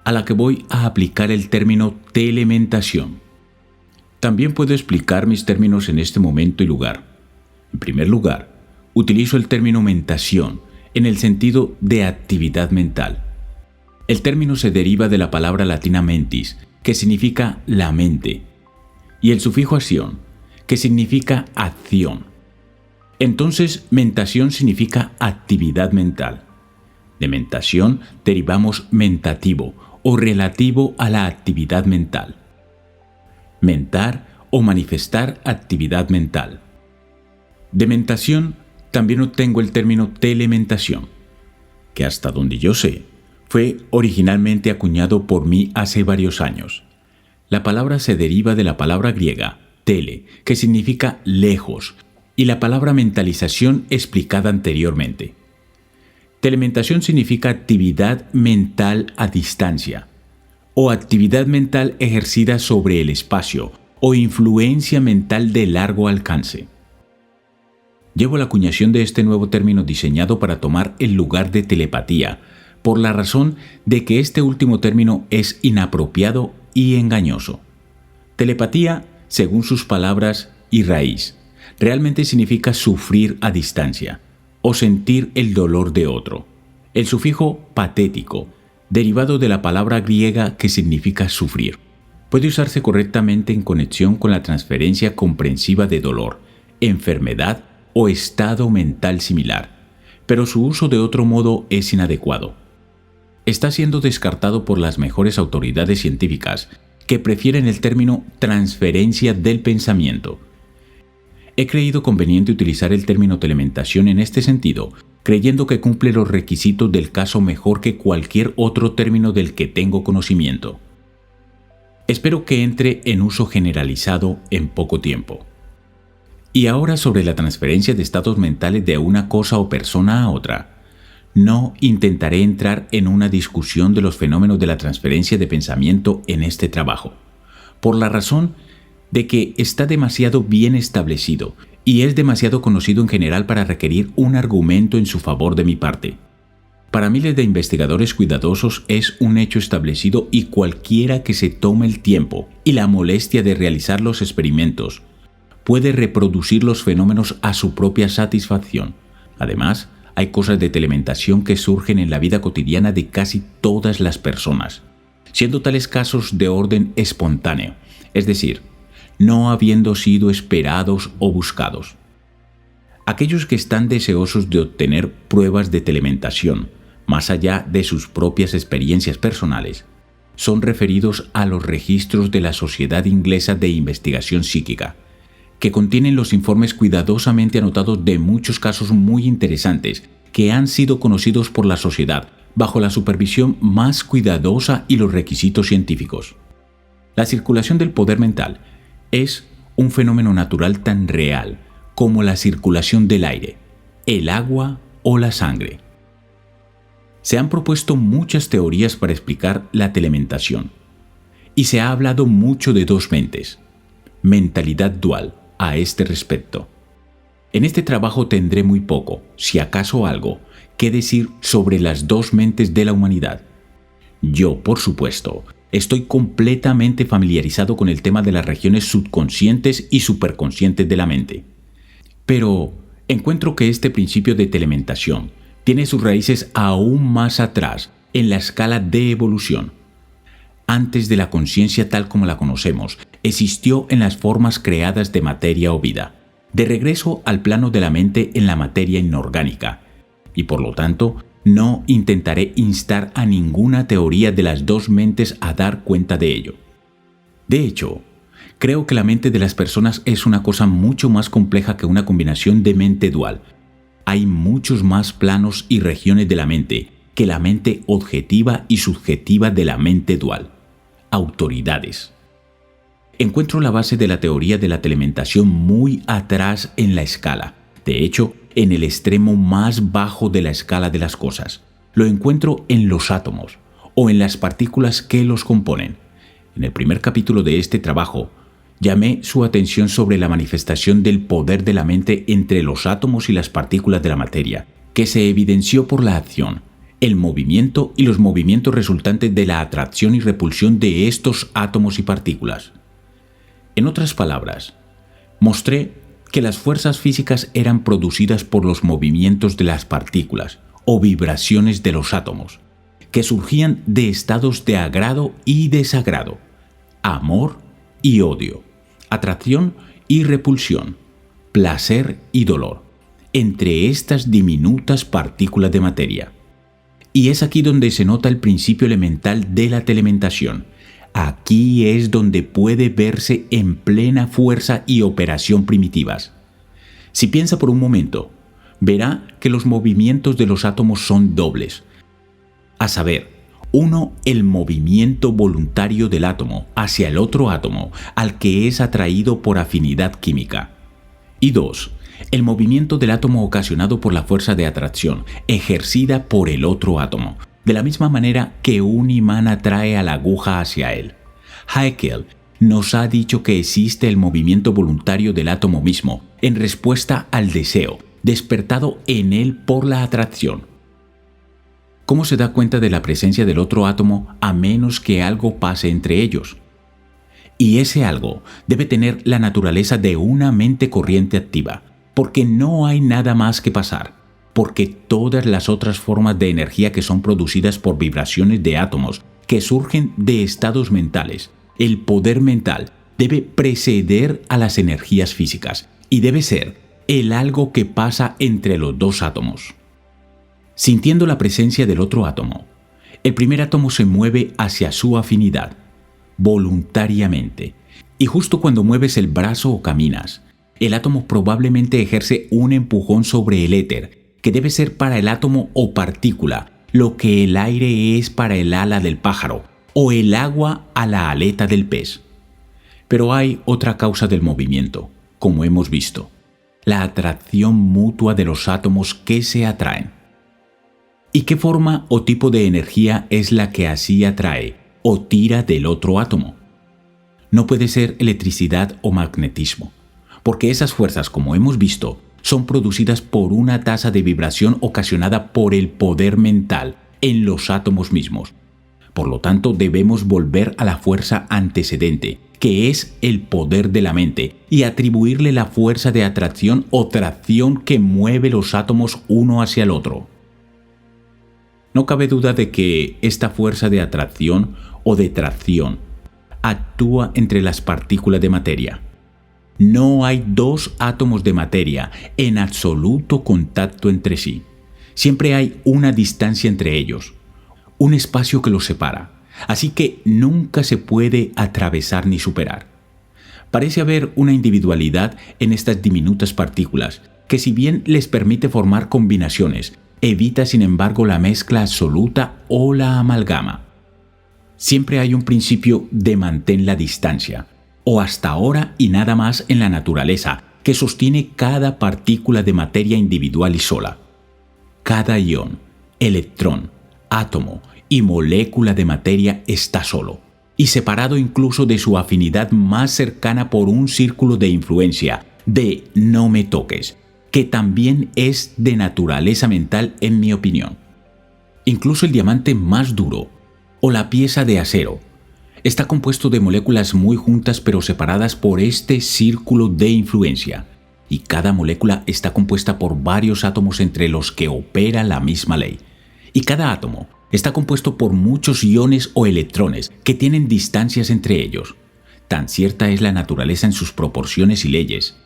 a la que voy a aplicar el término telementación. También puedo explicar mis términos en este momento y lugar. En primer lugar, utilizo el término mentación en el sentido de actividad mental. El término se deriva de la palabra latina mentis, que significa la mente, y el sufijo acción, que significa acción. Entonces, mentación significa actividad mental. De mentación derivamos mentativo o relativo a la actividad mental. Mentar o manifestar actividad mental. De mentación también obtengo el término telementación, que hasta donde yo sé, fue originalmente acuñado por mí hace varios años. La palabra se deriva de la palabra griega tele, que significa lejos, y la palabra mentalización explicada anteriormente. Telementación significa actividad mental a distancia, o actividad mental ejercida sobre el espacio, o influencia mental de largo alcance. Llevo la acuñación de este nuevo término diseñado para tomar el lugar de telepatía, por la razón de que este último término es inapropiado y engañoso. Telepatía, según sus palabras y raíz, realmente significa sufrir a distancia o sentir el dolor de otro. El sufijo patético, derivado de la palabra griega que significa sufrir, puede usarse correctamente en conexión con la transferencia comprensiva de dolor, enfermedad o estado mental similar, pero su uso de otro modo es inadecuado. Está siendo descartado por las mejores autoridades científicas, que prefieren el término transferencia del pensamiento. He creído conveniente utilizar el término telementación en este sentido, creyendo que cumple los requisitos del caso mejor que cualquier otro término del que tengo conocimiento. Espero que entre en uso generalizado en poco tiempo. Y ahora sobre la transferencia de estados mentales de una cosa o persona a otra. No intentaré entrar en una discusión de los fenómenos de la transferencia de pensamiento en este trabajo, por la razón de que está demasiado bien establecido y es demasiado conocido en general para requerir un argumento en su favor de mi parte. Para miles de investigadores cuidadosos es un hecho establecido y cualquiera que se tome el tiempo y la molestia de realizar los experimentos puede reproducir los fenómenos a su propia satisfacción. Además, hay cosas de telementación que surgen en la vida cotidiana de casi todas las personas, siendo tales casos de orden espontáneo, es decir, no habiendo sido esperados o buscados. Aquellos que están deseosos de obtener pruebas de telementación, más allá de sus propias experiencias personales, son referidos a los registros de la Sociedad Inglesa de Investigación Psíquica, que contienen los informes cuidadosamente anotados de muchos casos muy interesantes que han sido conocidos por la sociedad bajo la supervisión más cuidadosa y los requisitos científicos. La circulación del poder mental es un fenómeno natural tan real como la circulación del aire, el agua o la sangre. Se han propuesto muchas teorías para explicar la telementación, y se ha hablado mucho de dos mentes, mentalidad dual, a este respecto. En este trabajo tendré muy poco, si acaso algo, que decir sobre las dos mentes de la humanidad. Yo, por supuesto, estoy completamente familiarizado con el tema de las regiones subconscientes y superconscientes de la mente. Pero encuentro que este principio de telementación tiene sus raíces aún más atrás en la escala de evolución. Antes de la conciencia tal como la conocemos, existió en las formas creadas de materia o vida. De regreso al plano de la mente en la materia inorgánica, y por lo tanto no intentaré instar a ninguna teoría de las dos mentes a dar cuenta de ello. De hecho, creo que la mente de las personas es una cosa mucho más compleja que una combinación de mente dual. Hay muchos más planos y regiones de la mente que la mente objetiva y subjetiva de la mente dual. Autoridades. Encuentro la base de la teoría de la telementación muy atrás en la escala. De hecho, en el extremo más bajo de la escala de las cosas. Lo encuentro en los átomos o en las partículas que los componen. En el primer capítulo de este trabajo, llamé su atención sobre la manifestación del poder de la mente entre los átomos y las partículas de la materia, que se evidenció por la acción, el movimiento y los movimientos resultantes de la atracción y repulsión de estos átomos y partículas. En otras palabras, mostré que las fuerzas físicas eran producidas por los movimientos de las partículas o vibraciones de los átomos, que surgían de estados de agrado y desagrado, amor y odio, atracción y repulsión, placer y dolor, entre estas diminutas partículas de materia. Y es aquí donde se nota el principio elemental de la telementación. Aquí es donde puede verse en plena fuerza y operación primitivas. Si piensa por un momento, verá que los movimientos de los átomos son dobles. A saber, uno, el movimiento voluntario del átomo hacia el otro átomo al que es atraído por afinidad química. Y dos, el movimiento del átomo ocasionado por la fuerza de atracción ejercida por el otro átomo, de la misma manera que un imán atrae a la aguja hacia él. Haeckel nos ha dicho que existe el movimiento voluntario del átomo mismo en respuesta al deseo, despertado en él por la atracción. ¿Cómo se da cuenta de la presencia del otro átomo a menos que algo pase entre ellos? Y ese algo debe tener la naturaleza de una mente corriente activa, porque no hay nada más que pasar, porque todas las otras formas de energía que son producidas por vibraciones de átomos que surgen de estados mentales, el poder mental debe preceder a las energías físicas y debe ser el algo que pasa entre los dos átomos. Sintiendo la presencia del otro átomo, el primer átomo se mueve hacia su afinidad, voluntariamente, y justo cuando mueves el brazo o caminas, el átomo probablemente ejerce un empujón sobre el éter, que debe ser para el átomo o partícula lo que el aire es para el ala del pájaro o el agua a la aleta del pez. Pero hay otra causa del movimiento, como hemos visto, la atracción mutua de los átomos que se atraen. ¿Y qué forma o tipo de energía es la que así atrae o tira del otro átomo? No puede ser electricidad o magnetismo, porque esas fuerzas, como hemos visto, son producidas por una tasa de vibración ocasionada por el poder mental en los átomos mismos. Por lo tanto, debemos volver a la fuerza antecedente, que es el poder de la mente, y atribuirle la fuerza de atracción o tracción que mueve los átomos uno hacia el otro. No cabe duda de que esta fuerza de atracción o de tracción actúa entre las partículas de materia. No hay dos átomos de materia en absoluto contacto entre sí. Siempre hay una distancia entre ellos, un espacio que los separa, así que nunca se puede atravesar ni superar. Parece haber una individualidad en estas diminutas partículas, que si bien les permite formar combinaciones, evita sin embargo la mezcla absoluta o la amalgama. Siempre hay un principio de mantén la distancia, o hasta ahora y nada más en la naturaleza, que sostiene cada partícula de materia individual y sola. Cada ión, electrón, átomo y molécula de materia está solo, y separado incluso de su afinidad más cercana por un círculo de influencia, de no me toques, que también es de naturaleza mental en mi opinión. Incluso el diamante más duro, o la pieza de acero, está compuesto de moléculas muy juntas pero separadas por este círculo de influencia, y cada molécula está compuesta por varios átomos entre los que opera la misma ley, y cada átomo está compuesto por muchos iones o electrones que tienen distancias entre ellos. Tan cierta es la naturaleza en sus proporciones y leyes,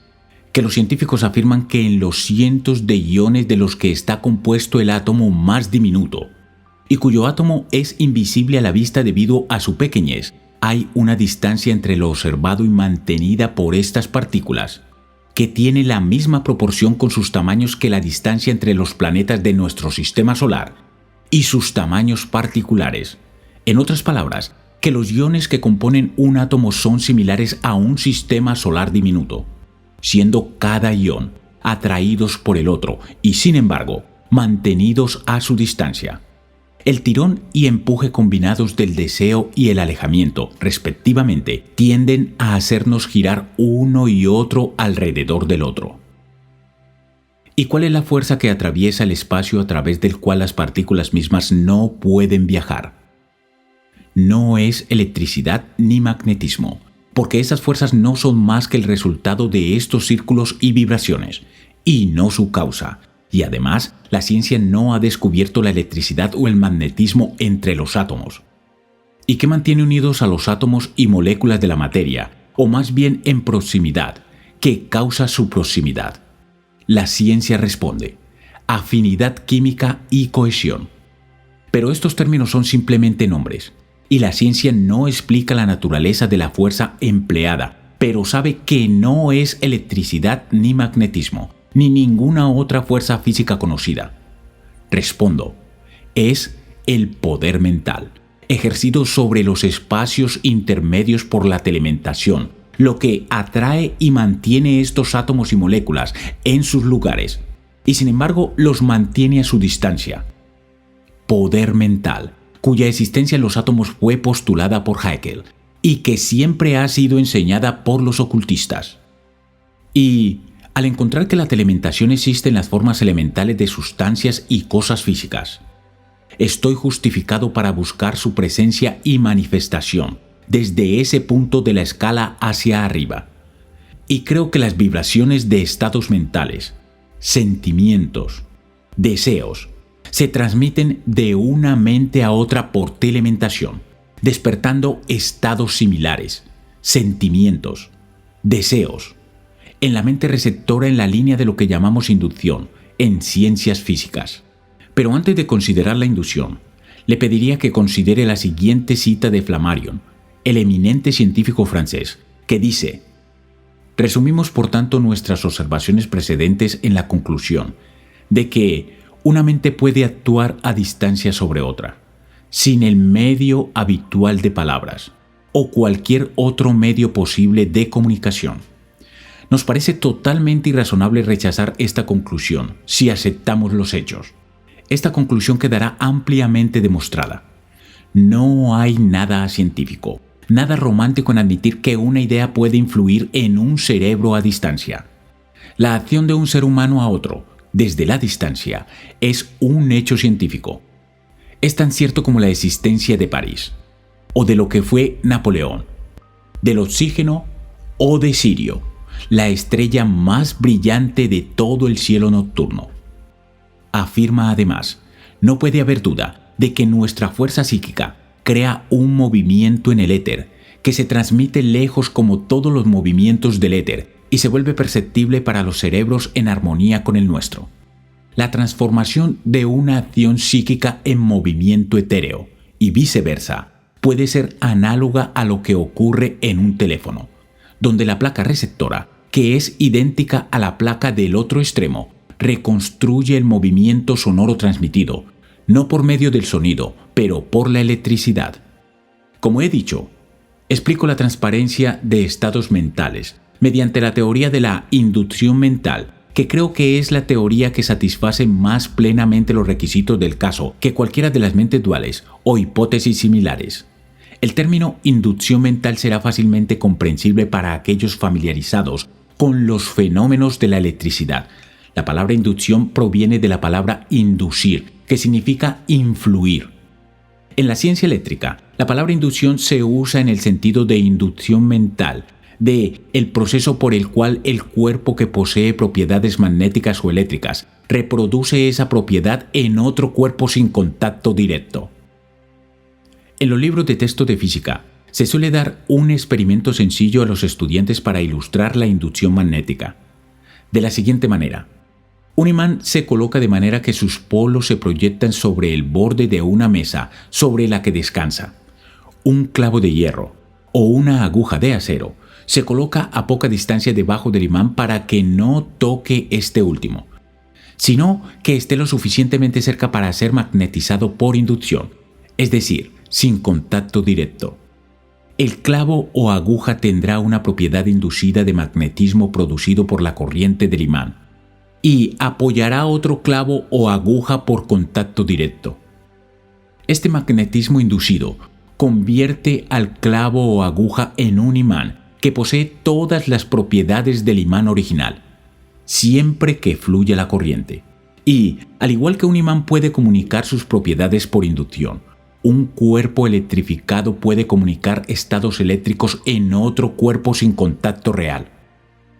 que los científicos afirman que en los cientos de iones de los que está compuesto el átomo más diminuto, y cuyo átomo es invisible a la vista debido a su pequeñez, hay una distancia entre lo observado y mantenida por estas partículas, que tiene la misma proporción con sus tamaños que la distancia entre los planetas de nuestro sistema solar y sus tamaños particulares. En otras palabras, que los iones que componen un átomo son similares a un sistema solar diminuto, siendo cada ion atraídos por el otro y, sin embargo, mantenidos a su distancia. El tirón y empuje combinados del deseo y el alejamiento, respectivamente, tienden a hacernos girar uno y otro alrededor del otro. ¿Y cuál es la fuerza que atraviesa el espacio a través del cual las partículas mismas no pueden viajar? No es electricidad ni magnetismo, porque esas fuerzas no son más que el resultado de estos círculos y vibraciones, y no su causa. Y además, la ciencia no ha descubierto la electricidad o el magnetismo entre los átomos. ¿Y qué mantiene unidos a los átomos y moléculas de la materia, o más bien en proximidad? ¿Qué causa su proximidad? La ciencia responde: afinidad química y cohesión. Pero estos términos son simplemente nombres, y la ciencia no explica la naturaleza de la fuerza empleada, pero sabe que no es electricidad ni magnetismo, ni ninguna otra fuerza física conocida. Respondo: es el poder mental, ejercido sobre los espacios intermedios por la telementación, lo que atrae y mantiene estos átomos y moléculas en sus lugares, y sin embargo los mantiene a su distancia. Poder mental, cuya existencia en los átomos fue postulada por Haeckel, y que siempre ha sido enseñada por los ocultistas. Y al encontrar que la telementación existe en las formas elementales de sustancias y cosas físicas, estoy justificado para buscar su presencia y manifestación desde ese punto de la escala hacia arriba. Y creo que las vibraciones de estados mentales, sentimientos, deseos, se transmiten de una mente a otra por telementación, despertando estados similares, sentimientos, deseos, en la mente receptora en la línea de lo que llamamos inducción, en ciencias físicas. Pero antes de considerar la inducción, le pediría que considere la siguiente cita de Flammarion, el eminente científico francés, que dice: resumimos por tanto nuestras observaciones precedentes en la conclusión de que una mente puede actuar a distancia sobre otra, sin el medio habitual de palabras, o cualquier otro medio posible de comunicación. Nos parece totalmente irrazonable rechazar esta conclusión si aceptamos los hechos. Esta conclusión quedará ampliamente demostrada. No hay nada científico, nada romántico en admitir que una idea puede influir en un cerebro a distancia. La acción de un ser humano a otro, desde la distancia, es un hecho científico. Es tan cierto como la existencia de París, o de lo que fue Napoleón, del oxígeno o de Sirio, la estrella más brillante de todo el cielo nocturno. Afirma además: no puede haber duda de que nuestra fuerza psíquica crea un movimiento en el éter que se transmite lejos como todos los movimientos del éter y se vuelve perceptible para los cerebros en armonía con el nuestro. La transformación de una acción psíquica en movimiento etéreo y viceversa puede ser análoga a lo que ocurre en un teléfono, donde la placa receptora, que es idéntica a la placa del otro extremo, reconstruye el movimiento sonoro transmitido, no por medio del sonido, pero por la electricidad. Como he dicho, explico la transparencia de estados mentales mediante la teoría de la inducción mental, que creo que es la teoría que satisface más plenamente los requisitos del caso que cualquiera de las mentes duales o hipótesis similares. El término inducción mental será fácilmente comprensible para aquellos familiarizados con los fenómenos de la electricidad. La palabra inducción proviene de la palabra inducir, que significa influir. En la ciencia eléctrica, la palabra inducción se usa en el sentido de inducción mental, de el proceso por el cual el cuerpo que posee propiedades magnéticas o eléctricas reproduce esa propiedad en otro cuerpo sin contacto directo. En los libros de texto de física, se suele dar un experimento sencillo a los estudiantes para ilustrar la inducción magnética. de la siguiente manera. Un imán se coloca de manera que sus polos se proyectan sobre el borde de una mesa sobre la que descansa. Un clavo de hierro o una aguja de acero se coloca a poca distancia debajo del imán para que no toque este último, sino que esté lo suficientemente cerca para ser magnetizado por inducción, es decir, sin contacto directo. El clavo o aguja tendrá una propiedad inducida de magnetismo producido por la corriente del imán y apoyará otro clavo o aguja por contacto directo. Este magnetismo inducido convierte al clavo o aguja en un imán que posee todas las propiedades del imán original, siempre que fluya la corriente. Y, al igual que un imán puede comunicar sus propiedades por inducción, un cuerpo electrificado puede comunicar estados eléctricos en otro cuerpo sin contacto real.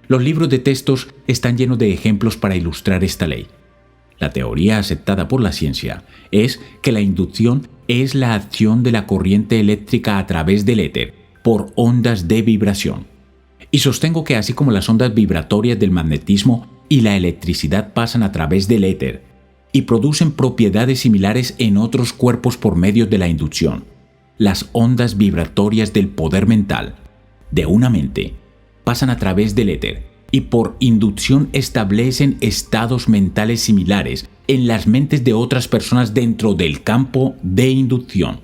Los libros de textos están llenos de ejemplos para ilustrar esta ley. La teoría aceptada por la ciencia es que la inducción es la acción de la corriente eléctrica a través del éter por ondas de vibración. Y sostengo que así como las ondas vibratorias del magnetismo y la electricidad pasan a través del éter y producen propiedades similares en otros cuerpos por medio de la inducción, las ondas vibratorias del poder mental de una mente pasan a través del éter y por inducción establecen estados mentales similares en las mentes de otras personas dentro del campo de inducción.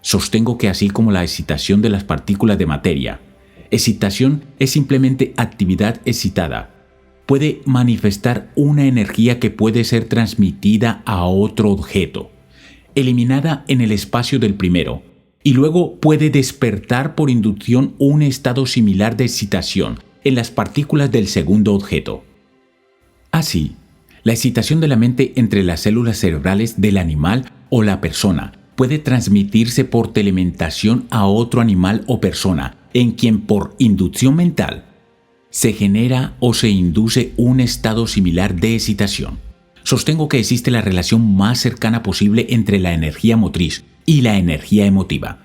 Sostengo que así como la excitación de las partículas de materia, excitación es simplemente actividad excitada, puede manifestar una energía que puede ser transmitida a otro objeto, eliminada en el espacio del primero, y luego puede despertar por inducción un estado similar de excitación en las partículas del segundo objeto. Así, la excitación de la mente entre las células cerebrales del animal o la persona puede transmitirse por telementación a otro animal o persona, en quien por inducción mental se genera o se induce un estado similar de excitación. Sostengo que existe la relación más cercana posible entre la energía motriz y la energía emotiva.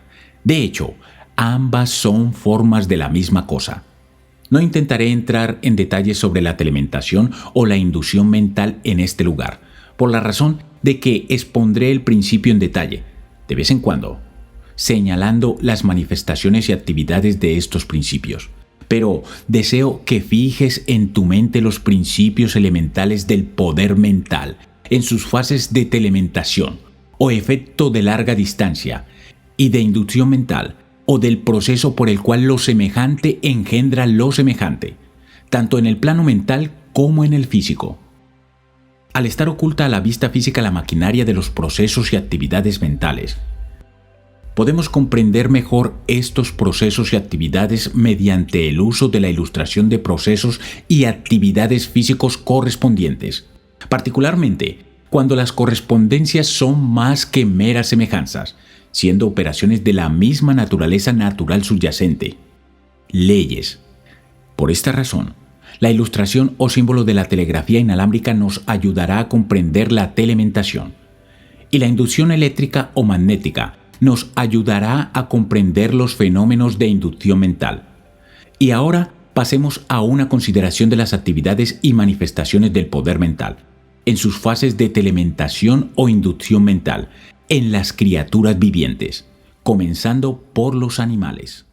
De hecho, ambas son formas de la misma cosa. No intentaré entrar en detalles sobre la telementación o la inducción mental en este lugar, por la razón de que expondré el principio en detalle, de vez en cuando, señalando las manifestaciones y actividades de estos principios. Pero deseo que fijes en tu mente los principios elementales del poder mental, en sus fases de telementación o efecto de larga distancia, y de inducción mental, o del proceso por el cual lo semejante engendra lo semejante, tanto en el plano mental como en el físico. Al estar oculta a la vista física la maquinaria de los procesos y actividades mentales, podemos comprender mejor estos procesos y actividades mediante el uso de la ilustración de procesos y actividades físicos correspondientes, particularmente cuando las correspondencias son más que meras semejanzas, siendo operaciones de la misma naturaleza natural subyacente, leyes. Por esta razón, la ilustración o símbolo de la telegrafía inalámbrica nos ayudará a comprender la telementación, y la inducción eléctrica o magnética nos ayudará a comprender los fenómenos de inducción mental. Y ahora pasemos a una consideración de las actividades y manifestaciones del poder mental, en sus fases de telementación o inducción mental, en las criaturas vivientes, comenzando por los animales.